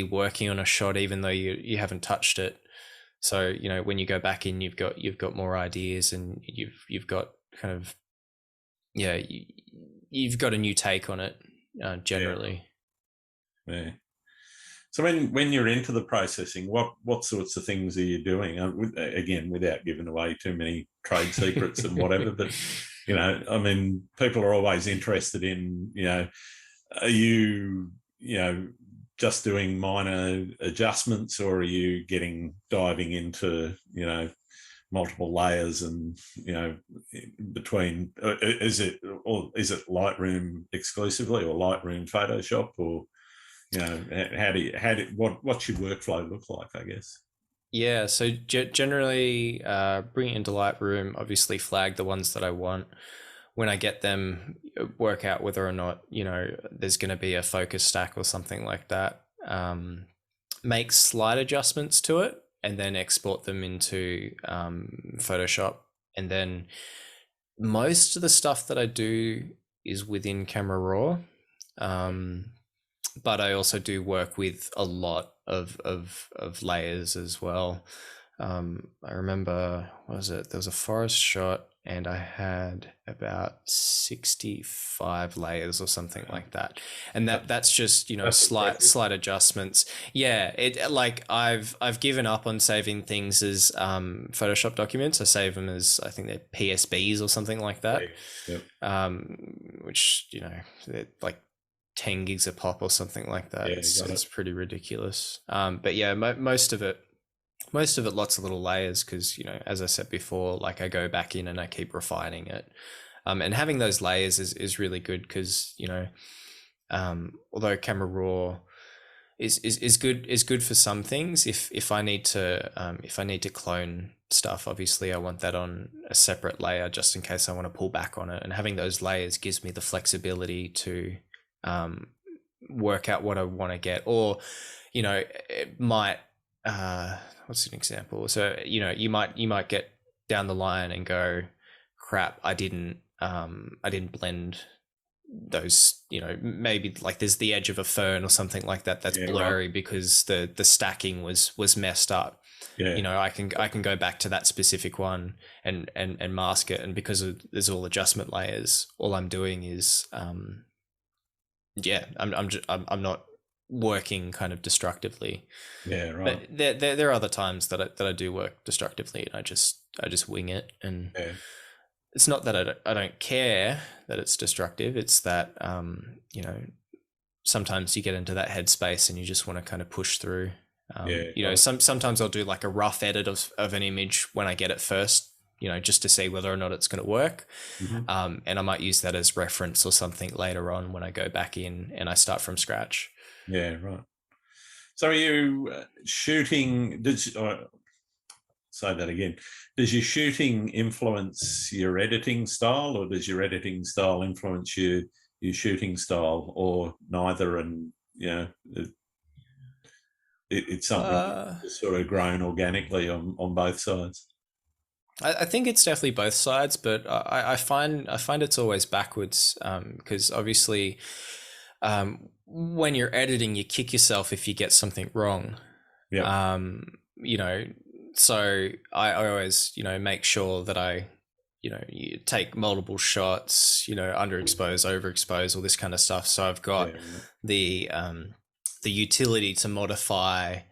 [SPEAKER 2] working on a shot even though you haven't touched it. So when you go back in, you've got more ideas, and you've got kind of you've got a new take on it generally.
[SPEAKER 1] Yeah. So when you're into the processing, what sorts of things are you doing? Again, without giving away too many trade secrets and whatever, but I mean, people are always interested in, are you, just doing minor adjustments, or are you diving into, multiple layers and, between, is it Lightroom exclusively or Lightroom Photoshop, or, what's your workflow look like, I guess?
[SPEAKER 2] Yeah, so generally bring it into Lightroom, obviously flag the ones that I want. When I get them, work out whether or not, there's going to be a focus stack or something like that. Make slight adjustments to it and then export them into Photoshop. And then most of the stuff that I do is within Camera Raw. But I also do work with a lot of layers as well. I remember, what was it? There was a forest shot and I had about 65 layers or something like that. And that's just, slight adjustments. Yeah, I've given up on saving things as Photoshop documents. I save them as, I think they're PSBs or something like that.
[SPEAKER 1] Yep.
[SPEAKER 2] Which, they're like 10 gigs a pop or something like that.
[SPEAKER 1] Yeah,
[SPEAKER 2] it's pretty ridiculous. But yeah, most of it, lots of little layers, because, as I said before, like I go back in and I keep refining it. And having those layers is really good because, although Camera Raw is good for some things, if I need to clone stuff, obviously I want that on a separate layer just in case I want to pull back on it. And having those layers gives me the flexibility to work out what I want to get, or it might what's an example? So you might get down the line and go, crap, I didn't blend those, maybe like there's the edge of a fern or something like that that's blurry, right, because the stacking was messed up. I can go back to that specific one and mask it, and because there's all adjustment layers, all I'm doing is I'm not working kind of destructively.
[SPEAKER 1] Yeah, right.
[SPEAKER 2] But there are other times that I do work destructively, and I just wing it. And it's not that I don't care that it's destructive. It's that sometimes you get into that headspace and you just want to kind of push through. Sometimes I'll do like a rough edit of an image when I get it first, just to see whether or not it's going to work. Mm-hmm. And I might use that as reference or something later on when I go back in and I start from scratch.
[SPEAKER 1] Yeah, right. So are you shooting, say that again, does your shooting influence your editing style, or does your editing style influence your shooting style, or neither? And, it's something that's sort of grown organically on both sides.
[SPEAKER 2] I think it's definitely both sides, but I find it's always backwards, because obviously when you're editing, you kick yourself if you get something wrong.
[SPEAKER 1] Yeah.
[SPEAKER 2] So I always, make sure that I, you take multiple shots, underexpose, overexpose, all this kind of stuff. So I've got the utility to modify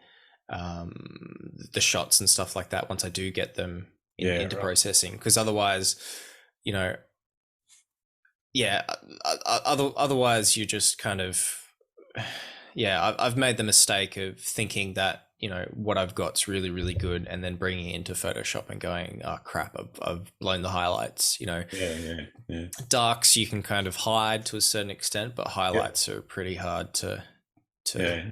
[SPEAKER 2] the shots and stuff like that once I do get them into processing, because otherwise, otherwise you just kind of, I've made the mistake of thinking that, what I've got's really, really good, and then bringing it into Photoshop and going, oh crap, I've blown the highlights, Darks you can kind of hide to a certain extent, but highlights are pretty hard to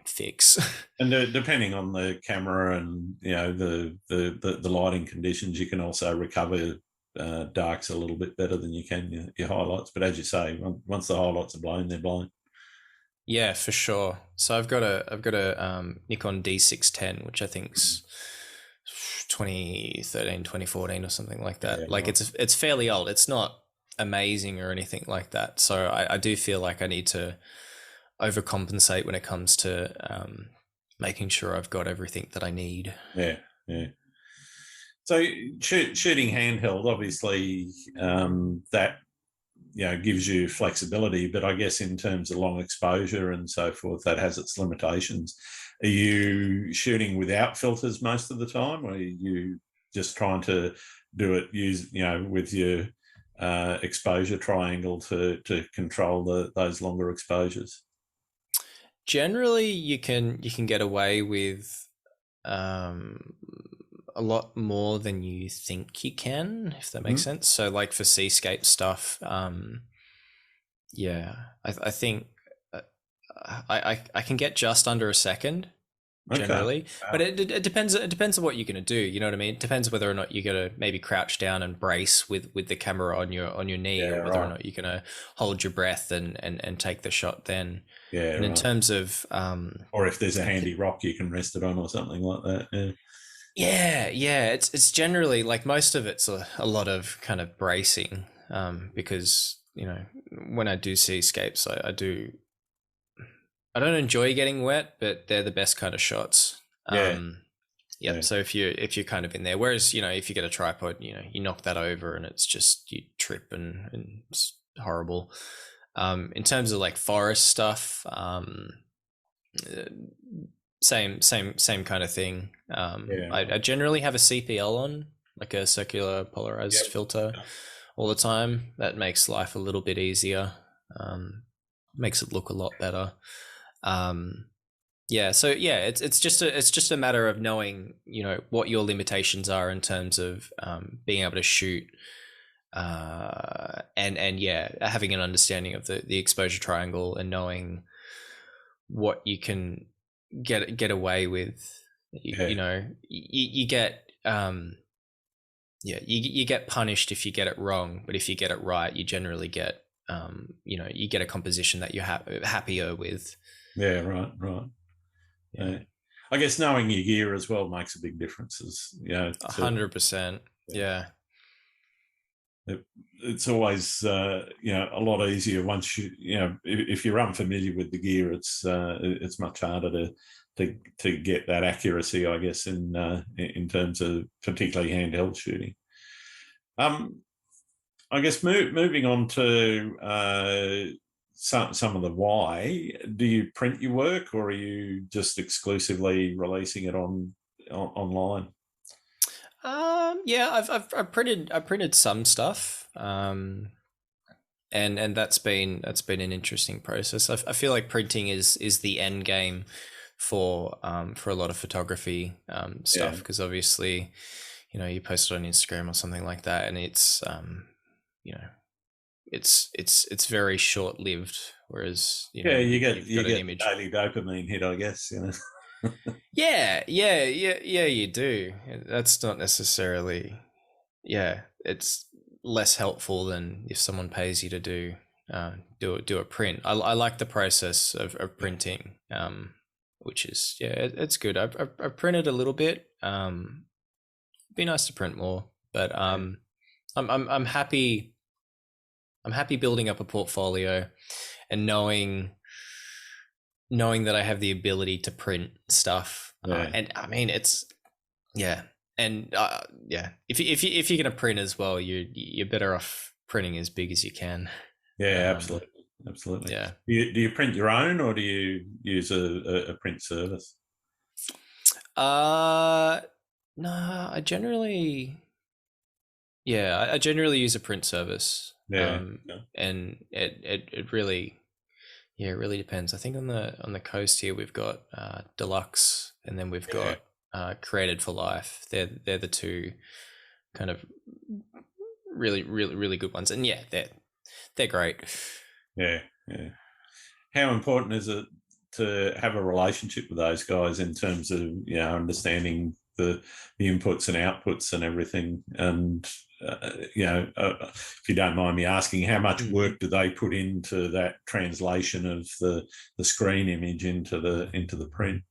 [SPEAKER 2] fix.
[SPEAKER 1] And depending on the camera and the lighting conditions, you can also recover darks a little bit better than you can your highlights. But as you say, once the highlights are blown, they're blown.
[SPEAKER 2] Yeah, for sure. So I've got a Nikon D610, which I think's 2013, 2014 or something like that. It's fairly old. It's not amazing or anything like that. So I do feel like I need to overcompensate when it comes to making sure I've got everything that I need.
[SPEAKER 1] Yeah. So shooting handheld, obviously, that gives you flexibility, but I guess in terms of long exposure and so forth, that has its limitations. Are you shooting without filters most of the time, or are you just trying to do it with your exposure triangle to control those longer exposures?
[SPEAKER 2] Generally, you can get away with a lot more than you think you can, if that makes sense. So, like for seascape stuff, I think I can get just under a second generally. Okay. But it depends. It depends on what you're going to do. You know what I mean? It depends whether or not you're going to maybe crouch down and brace with the camera on your knee, or whether or not you're going to hold your breath and take the shot then.
[SPEAKER 1] Yeah.
[SPEAKER 2] And in terms of
[SPEAKER 1] or if there's a handy rock you can rest it on or something like that.
[SPEAKER 2] Yeah. It's generally, like, most of it's a lot of kind of bracing, because when I do seascapes, I don't enjoy getting wet, but they're the best kind of shots. Yeah. So if you're kind of in there, whereas if you get a tripod, you knock that over and it's just, you trip and it's horrible. In terms of like forest stuff, same kind of thing. I generally have a CPL on, like a circular polarized filter, all the time. That makes life a little bit easier. Makes it look a lot better. It's just a matter of knowing what your limitations are in terms of being able to shoot, and having an understanding of the exposure triangle and knowing what you can get away with. You get you get punished if you get it wrong, but if you get it right, you generally get you get a composition that you're happier with.
[SPEAKER 1] Yeah, right. Yeah. I guess knowing your gear as well makes a big difference.
[SPEAKER 2] 100%. Yeah.
[SPEAKER 1] It's always a lot easier once if you're unfamiliar with the gear. It's much harder to get that accuracy, I guess, in terms of particularly handheld shooting. I guess moving on to some of the why. Do you print your work, or are you just exclusively releasing it online?
[SPEAKER 2] I've printed some stuff, and that's been an interesting process. I feel like printing is the end game for a lot of photography stuff, because obviously you post it on Instagram or something like that, and it's it's very short lived. Whereas you get an image.
[SPEAKER 1] Daily dopamine hit, I guess.
[SPEAKER 2] Yeah, you do. That's not necessarily. Yeah, it's less helpful than if someone pays you to do a print. I like the process of printing, which is it's good. I've printed a little bit. Be nice to print more, but I'm happy. I'm happy building up a portfolio and knowing that I have the ability to print stuff. And I mean, it's and if you're gonna print as well, you're better off printing as big as you can.
[SPEAKER 1] Yeah, absolutely. Yeah. Do you print your own, or do you use a print service?
[SPEAKER 2] No, I generally use a print service. And it really depends. I think on the coast here we've got Deluxe, and then we've got Created for Life. They're the two kind of really good ones, and they're great. Yeah.
[SPEAKER 1] How important is it to have a relationship with those guys in terms of understanding the inputs and outputs and everything? And if you don't mind me asking, how much work do they put into that translation of the screen image into the print?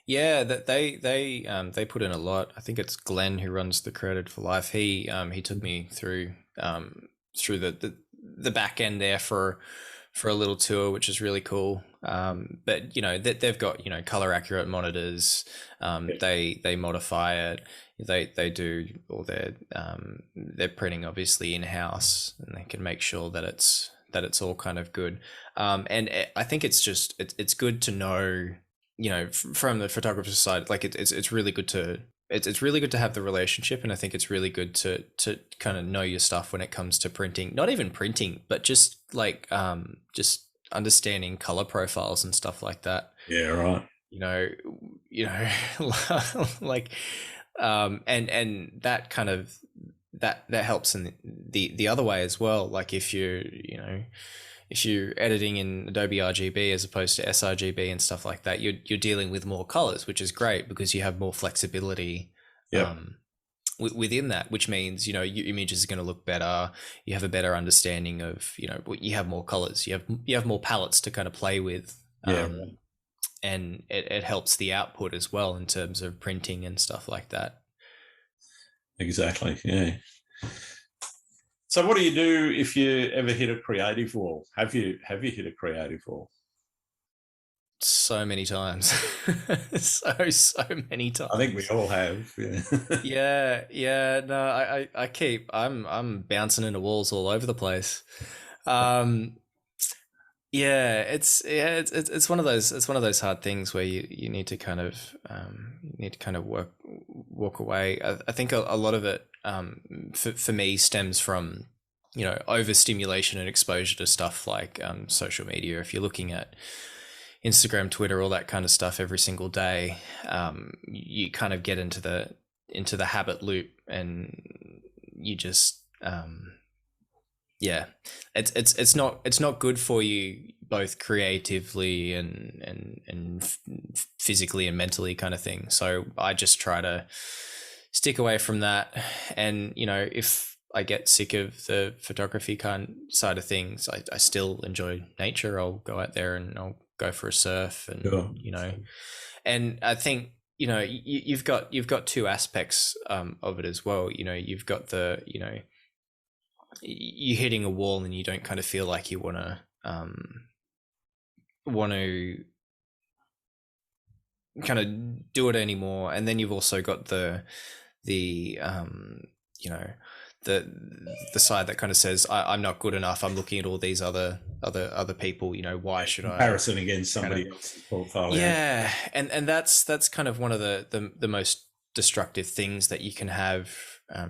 [SPEAKER 2] Yeah, that they put in a lot. I think it's Glenn who runs the Created for Life. He took me through the back end there for for a little tour, which is really cool. But they've got color accurate monitors. They modify it. They do all their printing obviously in house, and they can make sure that it's all kind of good. And I think it's good to know, from the photographer's side, like it's really good to it's really good to have the relationship, and I think it's really good to kind of know your stuff when it comes to printing. Not even printing, but just like just understanding color profiles and stuff like that.
[SPEAKER 1] Yeah, right.
[SPEAKER 2] Like and that kind of that helps in the other way as well. Like if you're editing in Adobe RGB as opposed to sRGB and stuff like that, you're dealing with more colors, which is great because you have more flexibility within that, which means, your image is going to look better. You have a better understanding of, you have more colors, you have more palettes to kind of play with. And it helps the output as well in terms of printing and stuff like that.
[SPEAKER 1] Exactly. Yeah. So what do you do if you ever hit a creative wall? Have you hit a creative wall?
[SPEAKER 2] So many times. so many times.
[SPEAKER 1] I think we all have.
[SPEAKER 2] Yeah. No, I'm bouncing into walls all over the place. It's one of those hard things where you need to kind of walk away. I think a lot of it for me stems from overstimulation and exposure to stuff like social media. If you're looking at Instagram, Twitter, all that kind of stuff every single day, you kind of get into the habit loop, and you just it's not good for you, both creatively and physically and mentally, kind of thing. So I just try to stick away from that. And if I get sick of the photography side of things, I still enjoy nature. I'll go out there and I'll go for a surf, and and I think you've got two aspects of it as well. You've got the you're hitting a wall and you don't kind of feel like you want to kind of do it anymore. And then you've also got the side that kind of says, I'm not good enough. I'm looking at all these other people. Why should I?
[SPEAKER 1] Comparison against somebody else's portfolio.
[SPEAKER 2] Yeah, and that's kind of one of the most destructive things that you can have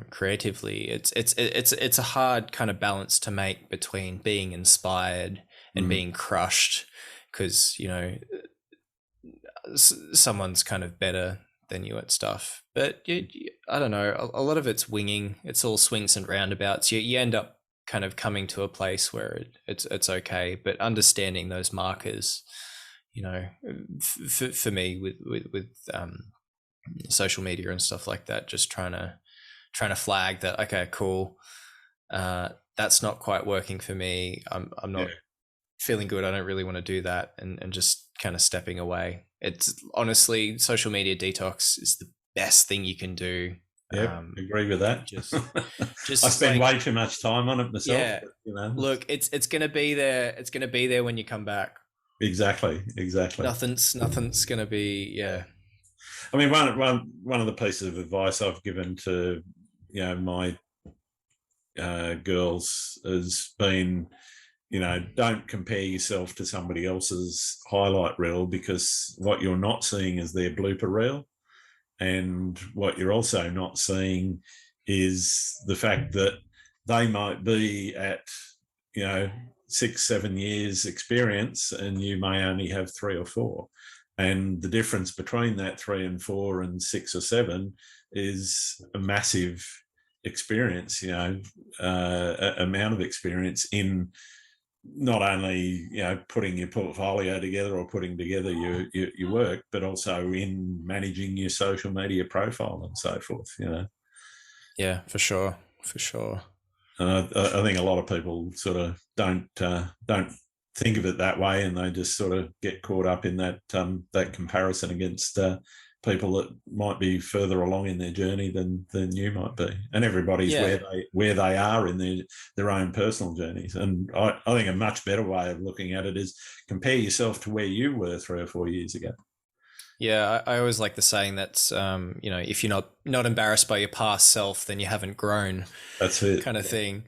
[SPEAKER 2] creatively. It's a hard kind of balance to make between being inspired and being crushed, because someone's kind of better than you at stuff. But I don't know, a lot of it's winging. It's all swings and roundabouts. You end up kind of coming to a place where it's okay, but understanding those markers, for me with social media and stuff like that, just trying to flag that, okay, cool, that's not quite working for me. I'm not feeling good. I don't really want to do that, and just kind of stepping away. It's honestly, social media detox is the best thing you can do.
[SPEAKER 1] Yeah, agree with that.
[SPEAKER 2] Just
[SPEAKER 1] I spend way too much time on it myself.
[SPEAKER 2] Yeah, but, look, it's gonna be there. It's gonna be there when you come back.
[SPEAKER 1] Exactly.
[SPEAKER 2] Nothing's gonna be. Yeah.
[SPEAKER 1] I mean, one of the pieces of advice I've given to my girls has been, don't compare yourself to somebody else's highlight reel, because what you're not seeing is their blooper reel. And what you're also not seeing is the fact that they might be at, 6-7 years experience, and you may only have 3 or 4. And the difference between that 3 and 4 and 6 or 7 is a massive experience, amount of experience in not only putting your portfolio together or putting together your work, but also in managing your social media profile and so forth.
[SPEAKER 2] Yeah, for sure.
[SPEAKER 1] I think a lot of people sort of don't think of it that way, and they just sort of get caught up in that that comparison against people that might be further along in their journey than you might be, and everybody's
[SPEAKER 2] Yeah.
[SPEAKER 1] where they are in their own personal journeys. And I think a much better way of looking at it is compare yourself to where you were 3 or 4 years ago.
[SPEAKER 2] Yeah, I always like the saying that's, if you're not embarrassed by your past self, then you haven't grown,
[SPEAKER 1] That's it.
[SPEAKER 2] kind of thing.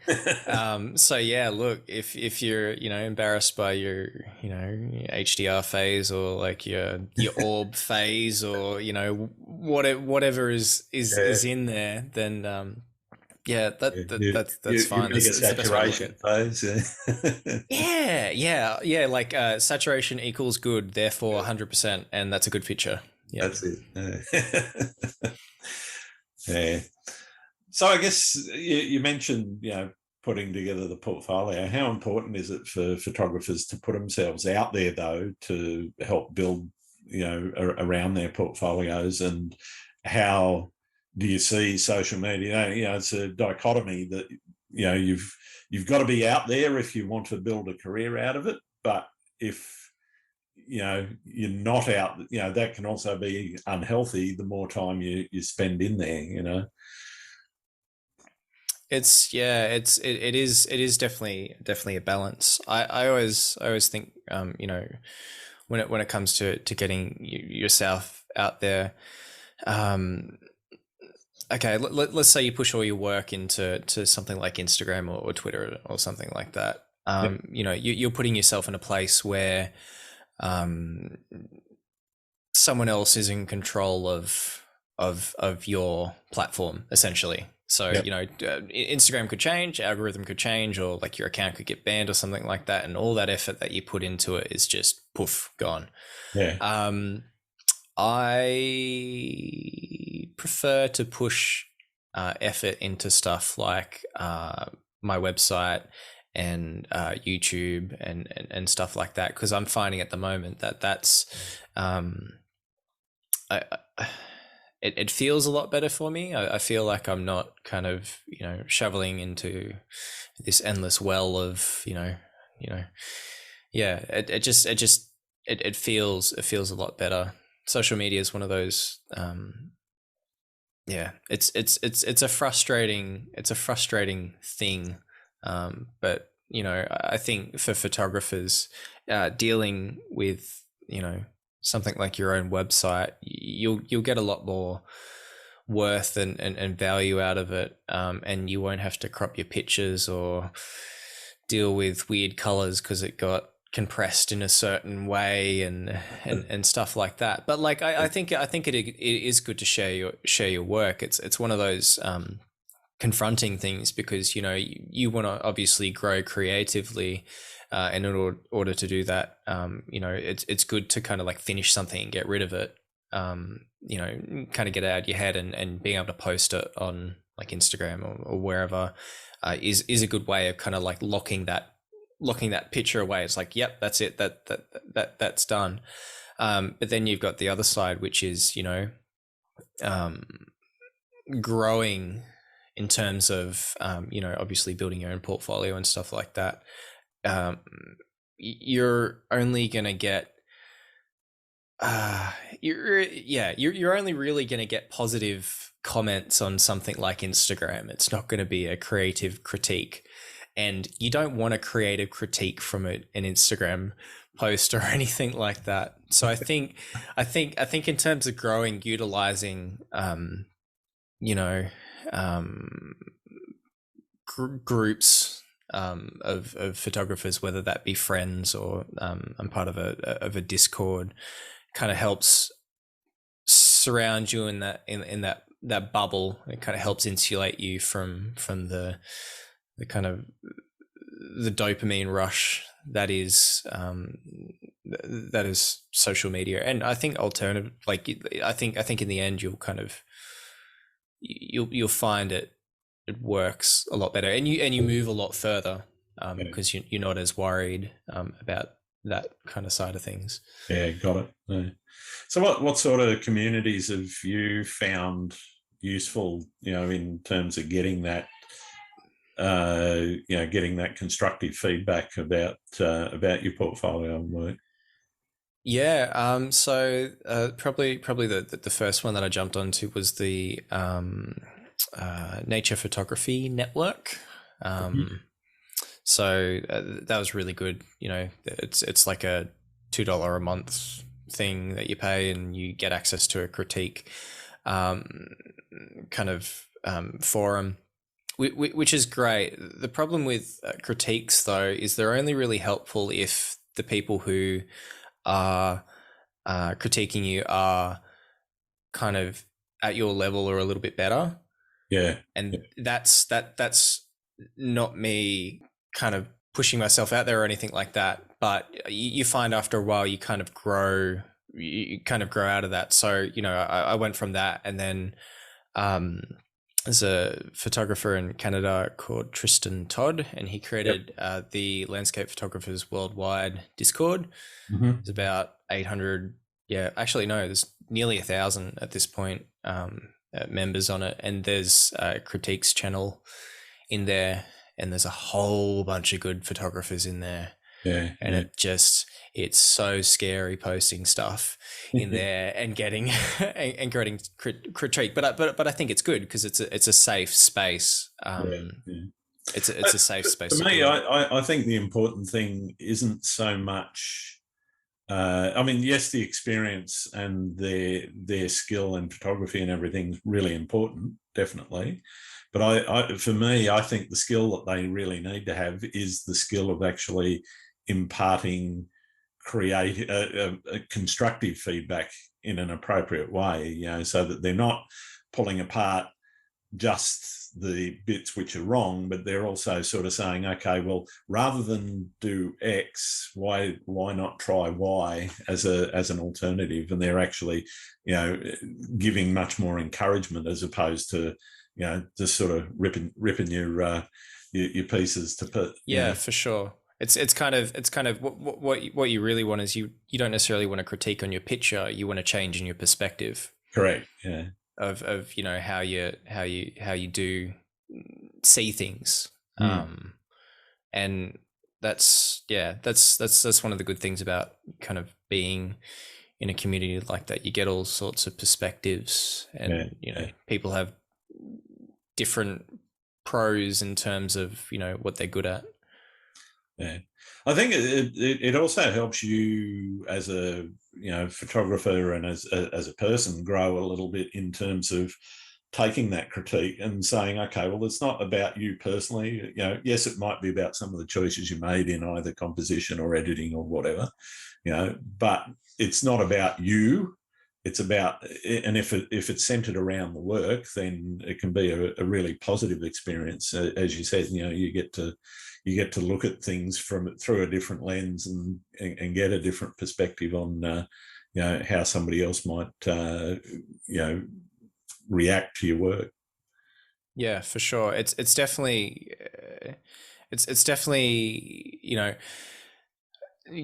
[SPEAKER 2] So yeah, look, if you're embarrassed by your HDR phase, or like your orb phase, or whatever is in there, then yeah,
[SPEAKER 1] Yeah,
[SPEAKER 2] that's
[SPEAKER 1] you
[SPEAKER 2] fine.
[SPEAKER 1] make a
[SPEAKER 2] That's the best way to look
[SPEAKER 1] saturation
[SPEAKER 2] at.
[SPEAKER 1] phase. Yeah.
[SPEAKER 2] Yeah. Like saturation equals good, therefore 100%, and that's a good feature. Yeah.
[SPEAKER 1] That's it. Yeah. Yeah. So I guess you mentioned, putting together the portfolio. How important is it for photographers to put themselves out there, though, to help build, around their portfolios? And how do you see social media? It's a dichotomy that, you've got to be out there if you want to build a career out of it. But if you're not out, that can also be unhealthy the more time you spend in there.
[SPEAKER 2] It is definitely a balance. I always think, when it comes to getting yourself out there, um okay, let's say you push all your work into something like Instagram or Twitter or something like that.
[SPEAKER 1] Yep.
[SPEAKER 2] You're putting yourself in a place where um someone else is in control of your platform, essentially. So
[SPEAKER 1] Yep.
[SPEAKER 2] Instagram could change, algorithm could change, or like your account could get banned or something like that, and all that effort that you put into it is just poof, gone.
[SPEAKER 1] Yeah.
[SPEAKER 2] I prefer to push effort into stuff like my website and YouTube and stuff like that, because I'm finding at the moment that's I, it feels a lot better for me. I feel like I'm not kind of shoveling into this endless well of yeah. It feels a lot better. Social media is one of those. Yeah, it's a frustrating thing, but I think for photographers, dealing with something like your own website, you'll get a lot more worth and value out of it, and you won't have to crop your pictures or deal with weird colors because it got compressed in a certain way and stuff like that. But like I think it is good to share your work. It's one of those confronting things, because you want to obviously grow creatively, and in order to do that, it's good to kind of like finish something and get rid of it, kind of get it out of your head, and being able to post it on like Instagram or wherever is a good way of kind of like locking that picture away. It's like, yep, that's it, that's done. But then you've got the other side, which is growing in terms of obviously building your own portfolio and stuff like that. You're only gonna get you're only really gonna get positive comments on something like Instagram. It's not going to be a creative critique, and you don't want a creative critique from an Instagram post or anything like that. So I think in terms of growing, utilizing groups of photographers, whether that be friends or I'm part of a Discord, kind of helps surround you in that bubble. It kind of helps insulate you from the kind of the dopamine rush that is social media. And I think I think in the end you'll find it works a lot better, and you move a lot further, because you're not as worried about that kind of side of things.
[SPEAKER 1] Yeah, got it. Yeah. So what sort of communities have you found useful, in terms of getting that getting that constructive feedback about your portfolio and work?
[SPEAKER 2] Yeah. Probably the first one that I jumped onto was the Nature Photography Network.
[SPEAKER 1] Mhm.
[SPEAKER 2] That was really good. You know, it's like a $2 a month thing that you pay, and you get access to a critique um, kind of forum, which is great. The problem with critiques, though, is they're only really helpful if the people who are critiquing you are kind of at your level or a little bit better.
[SPEAKER 1] Yeah. Yeah.
[SPEAKER 2] And that's not me kind of pushing myself out there or anything like that. But you find after a while you kind of grow. You kind of grow out of that. So I went from that, and then um, there's a photographer in Canada called Tristan Todd, and he
[SPEAKER 1] Yep.
[SPEAKER 2] created the Landscape Photographers Worldwide Discord.
[SPEAKER 1] Hmm.
[SPEAKER 2] There's about 800. Yeah, actually, no, there's nearly 1,000 at this point members on it, and there's a critiques channel in there, and there's a whole bunch of good photographers in there,
[SPEAKER 1] Yeah.
[SPEAKER 2] and it's so scary posting stuff in
[SPEAKER 1] Yeah.
[SPEAKER 2] there and getting and getting critique, but I think it's good because it's a safe space.
[SPEAKER 1] Yeah. Yeah.
[SPEAKER 2] It's a safe
[SPEAKER 1] For
[SPEAKER 2] space to
[SPEAKER 1] me,
[SPEAKER 2] do it.
[SPEAKER 1] I think the important thing isn't so much. I mean, yes, the experience and their skill and photography and everything's really important, definitely. But for me, I think the skill that they really need to have is the skill of actually imparting constructive feedback in an appropriate way. So that they're not pulling apart just the bits which are wrong, but they're also sort of saying, okay, well, rather than do X, why not try Y as an alternative? And they're actually, giving much more encouragement as opposed to, just sort of ripping your pieces to put,
[SPEAKER 2] Yeah, for sure. It's kind of what you really want is you don't necessarily want to critique on your picture. You want to change in your perspective
[SPEAKER 1] correct, yeah,
[SPEAKER 2] of how you do see things.
[SPEAKER 1] mm,
[SPEAKER 2] And that's one of the good things about kind of being in a community like that. You get all sorts of perspectives,
[SPEAKER 1] yeah,
[SPEAKER 2] and
[SPEAKER 1] yeah.
[SPEAKER 2] people have different pros in terms of what they're good at.
[SPEAKER 1] Yeah, I think it also helps you as a photographer and as a person grow a little bit in terms of taking that critique and saying, okay, well, it's not about you personally. Yes, it might be about some of the choices you made in either composition or editing or whatever. But it's not about you. It's about, and if it's centered around the work, then it can be a really positive experience. As you said, you get to look at things through a different lens and get a different perspective on how somebody else might react to your work.
[SPEAKER 2] Yeah, for sure. It's definitely it's definitely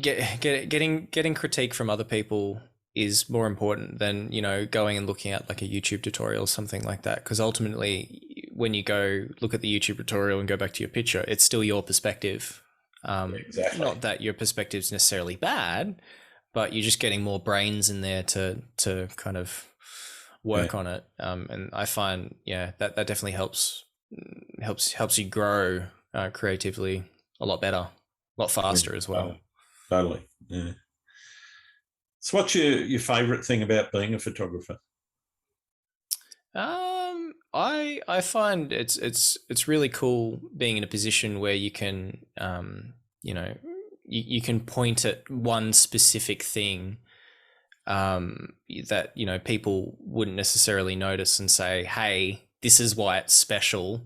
[SPEAKER 2] getting critique from other people is more important than going and looking at like a YouTube tutorial or something like that, because ultimately when you go look at the YouTube tutorial and go back to your picture, it's still your perspective.
[SPEAKER 1] Yeah, exactly.
[SPEAKER 2] Not that your perspective is necessarily bad, but you're just getting more brains in there to kind of
[SPEAKER 1] Yeah,
[SPEAKER 2] work on it. And I find, that definitely helps you grow creatively a lot better, a lot
[SPEAKER 1] yeah,
[SPEAKER 2] faster as well.
[SPEAKER 1] totally. Yeah. So, what's your favourite thing about being a photographer?
[SPEAKER 2] I find it's really cool being in a position where you can you can point at one specific thing that people wouldn't necessarily notice and say, "Hey, this is why it's special."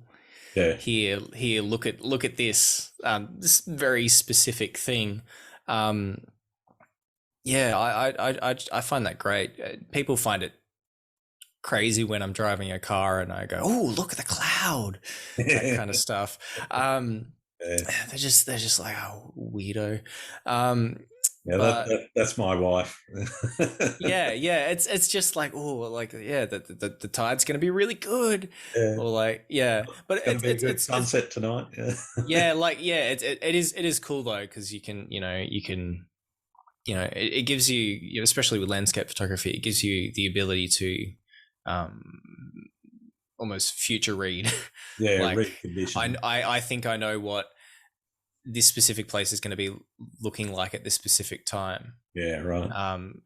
[SPEAKER 1] Yeah,
[SPEAKER 2] Here, look at this very specific thing. Um, yeah, I find that great. People find it crazy when I'm driving a car and I go, "Oh, look at the cloud," that kind of stuff. Um,
[SPEAKER 1] yeah.
[SPEAKER 2] they're just like, "Oh, weirdo." Um,
[SPEAKER 1] Yeah,
[SPEAKER 2] but
[SPEAKER 1] that's my wife.
[SPEAKER 2] yeah, it's just like, oh, like, yeah, the tide's gonna be really good,
[SPEAKER 1] Yeah,
[SPEAKER 2] or like, yeah, but
[SPEAKER 1] going to be a good
[SPEAKER 2] it's
[SPEAKER 1] sunset tonight. Yeah,
[SPEAKER 2] yeah, like, yeah, it is cool though, because you can it gives you, especially with landscape photography, it gives you the ability to almost future read.
[SPEAKER 1] Yeah,
[SPEAKER 2] Like
[SPEAKER 1] read condition.
[SPEAKER 2] I think I know what this specific place is going to be looking like at this specific time.
[SPEAKER 1] Yeah, right.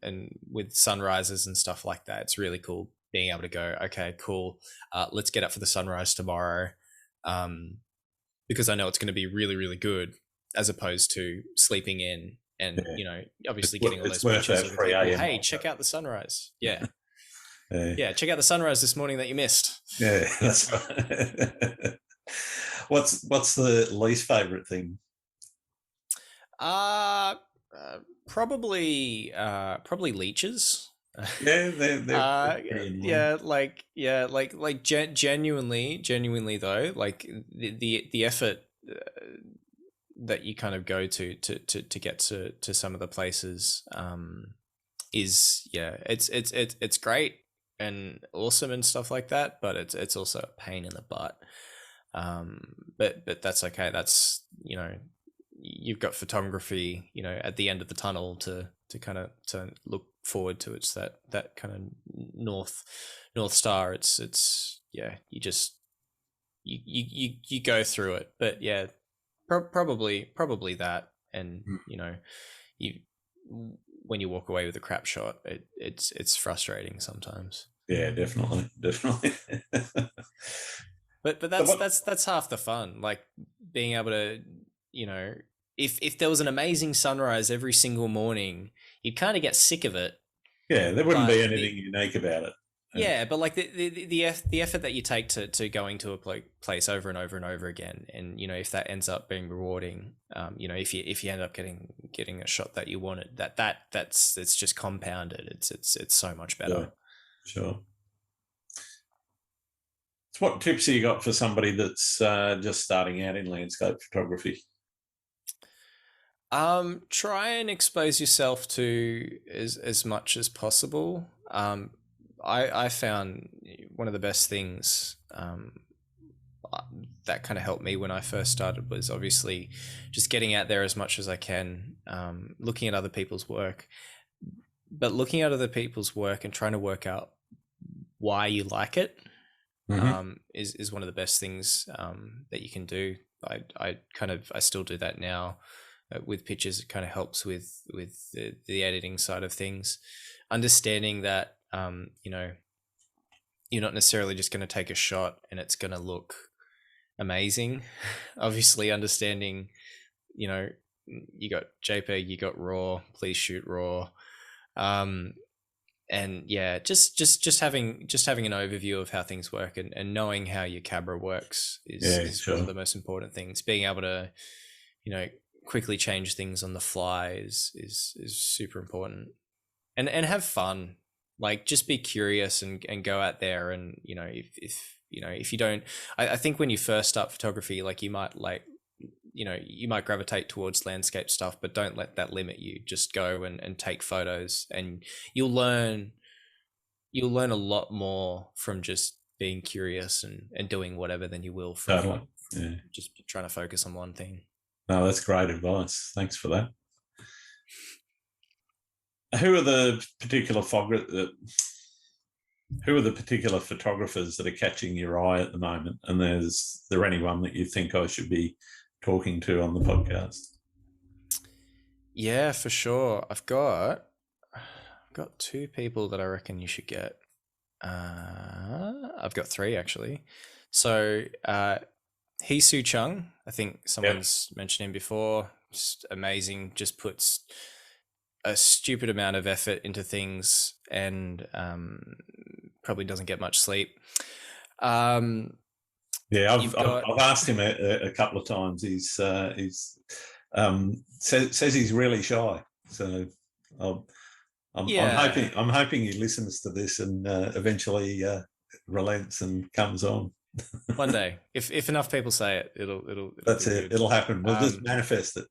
[SPEAKER 2] And with sunrises and stuff like that, it's really cool being able to go, okay, cool. Let's get up for the sunrise tomorrow. Because I know it's going to be really, really good, as opposed to sleeping in and, obviously getting all those pictures of people. Hey, check out the sunrise. Yeah. Yeah. Check out the sunrise this morning that you missed.
[SPEAKER 1] Yeah, that's right. What's the least favorite thing?
[SPEAKER 2] Probably leeches.
[SPEAKER 1] Yeah, they're
[SPEAKER 2] genuinely though, like the effort that you kind of go to get to some of the places is it's great and awesome and stuff like that, but it's also a pain in the butt. But that's okay. That's, you've got photography, at the end of the tunnel to kind of to look forward to. It's that kind of north star. It's you just you go through it. But yeah, probably that. And you when you walk away with a crap shot, it's frustrating sometimes.
[SPEAKER 1] Yeah, definitely.
[SPEAKER 2] But that's half the fun. Like being able to, if there was an amazing sunrise every single morning, you'd kind of get sick of it.
[SPEAKER 1] Yeah, there wouldn't be anything unique about it.
[SPEAKER 2] Yeah, but like the effort that you take to going to a place over and over and over again, and if that ends up being rewarding, if you end up getting a shot that you wanted, it's just compounded. It's so much better.
[SPEAKER 1] Yeah, sure. So what tips have you got for somebody that's just starting out in landscape photography?
[SPEAKER 2] Try and expose yourself to as much as possible. I found one of the best things that kind of helped me when I first started was obviously just getting out there as much as I can, looking at other people's work, but looking at other people's work and trying to work out why you like it. Mm-hmm. Is one of the best things that you can do. I still do that now with pictures. It kind of helps with the editing side of things, understanding that you're not necessarily just going to take a shot and it's going to look amazing. Obviously, understanding you got JPEG, you got RAW. Please shoot RAW. And yeah, just having an overview of how things work and knowing how your camera works is sure. One of the most important things. Being able to, quickly change things on the fly is super important. And have fun. Like just be curious and go out there and if you don't, I think when you first start photography, like you might gravitate towards landscape stuff, but don't let that limit you. Just go and take photos, and you'll learn a lot more from just being curious and doing whatever than you will from just trying to focus on one thing.
[SPEAKER 1] No, that's great advice. Thanks for that. Who are the particular photographers that are catching your eye at the moment? And is there anyone that you think I should be talking to on the podcast?
[SPEAKER 2] Yeah, for sure. I've got two people that I reckon you should get. I've got three actually. So Hee Soo Chung, I think someone's mentioned him before. Just amazing. Just puts a stupid amount of effort into things and probably doesn't get much sleep.
[SPEAKER 1] I've asked him a couple of times. He's says he's really shy. So I'm hoping he listens to this and eventually relents and comes on.
[SPEAKER 2] One day, if enough people say it, it'll
[SPEAKER 1] that's it. Good. It'll happen. We'll just manifest it.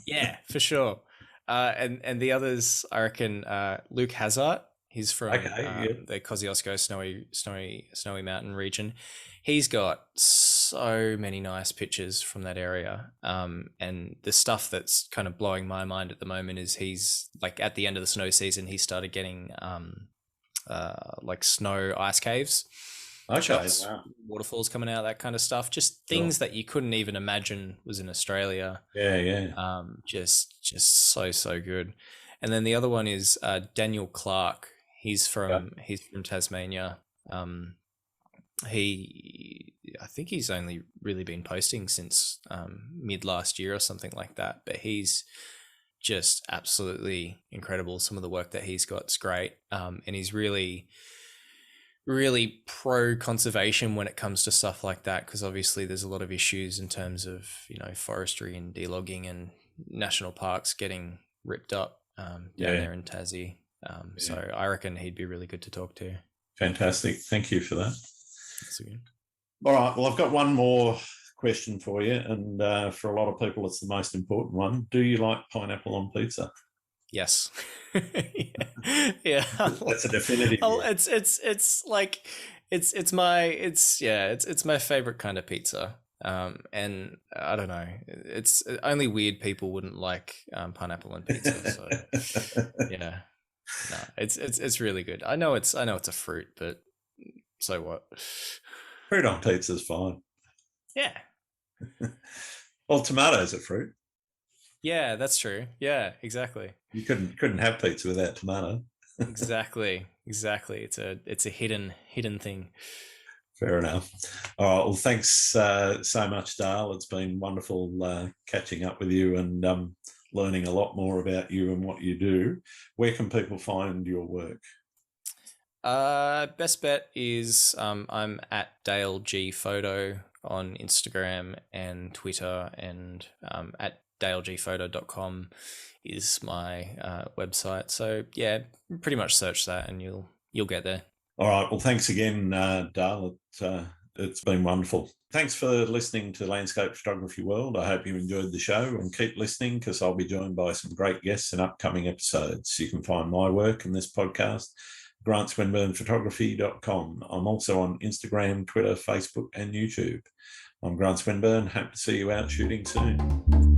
[SPEAKER 2] Yeah, for sure. And the others, I reckon, Luke Hazard. He's from the Kosciuszko Snowy Mountain region. He's got so many nice pictures from that area. And the stuff that's kind of blowing my mind at the moment is he's like at the end of the snow season, he started getting like snow ice caves.
[SPEAKER 1] Okay,
[SPEAKER 2] Wow. Waterfalls coming out, that kind of stuff. Just things that you couldn't even imagine was in Australia.
[SPEAKER 1] Yeah.
[SPEAKER 2] Just so good. And then the other one is Daniel Clark. He's from Tasmania. I think he's only really been posting since mid last year or something like that. But he's just absolutely incredible. Some of the work that he's got's great, and he's really pro conservation when it comes to stuff like that, because obviously there's a lot of issues in terms of forestry and delogging and national parks getting ripped up down there in Tassie. So I reckon he'd be really good to talk to.
[SPEAKER 1] Fantastic. Thank you for that.
[SPEAKER 2] That's good.
[SPEAKER 1] All right. Well, I've got one more question for you, and for a lot of people, it's the most important one. Do you like pineapple on pizza?
[SPEAKER 2] Yes. Yeah.
[SPEAKER 1] That's a definitive.
[SPEAKER 2] It's like it's my favorite kind of pizza. And I don't know, it's only weird people wouldn't like pineapple on pizza. So yeah, no, it's really good. I know it's a fruit, but so what?
[SPEAKER 1] Fruit on pizza is fine.
[SPEAKER 2] Yeah.
[SPEAKER 1] Well, tomatoes are fruit.
[SPEAKER 2] Yeah, that's true. Yeah, exactly.
[SPEAKER 1] You couldn't have pizza without tomato.
[SPEAKER 2] Exactly. It's a hidden thing.
[SPEAKER 1] Fair enough. All right. Well, thanks so much, Dale. It's been wonderful catching up with you and learning a lot more about you and what you do. Where can people find your work?
[SPEAKER 2] Best bet is I'm at Dale G Photo on Instagram and Twitter, and at dalegphoto.com is my website. So yeah, pretty much search that and you'll get there.
[SPEAKER 1] All right. Well, thanks again, Dale. It's been wonderful. Thanks for listening to Landscape Photography World. I hope you enjoyed the show, and keep listening because I'll be joined by some great guests in upcoming episodes. You can find my work in this podcast, grantswinburnphotography.com. I'm also on Instagram, Twitter, Facebook, and YouTube. I'm Grant Swinburne. Hope to see you out shooting soon.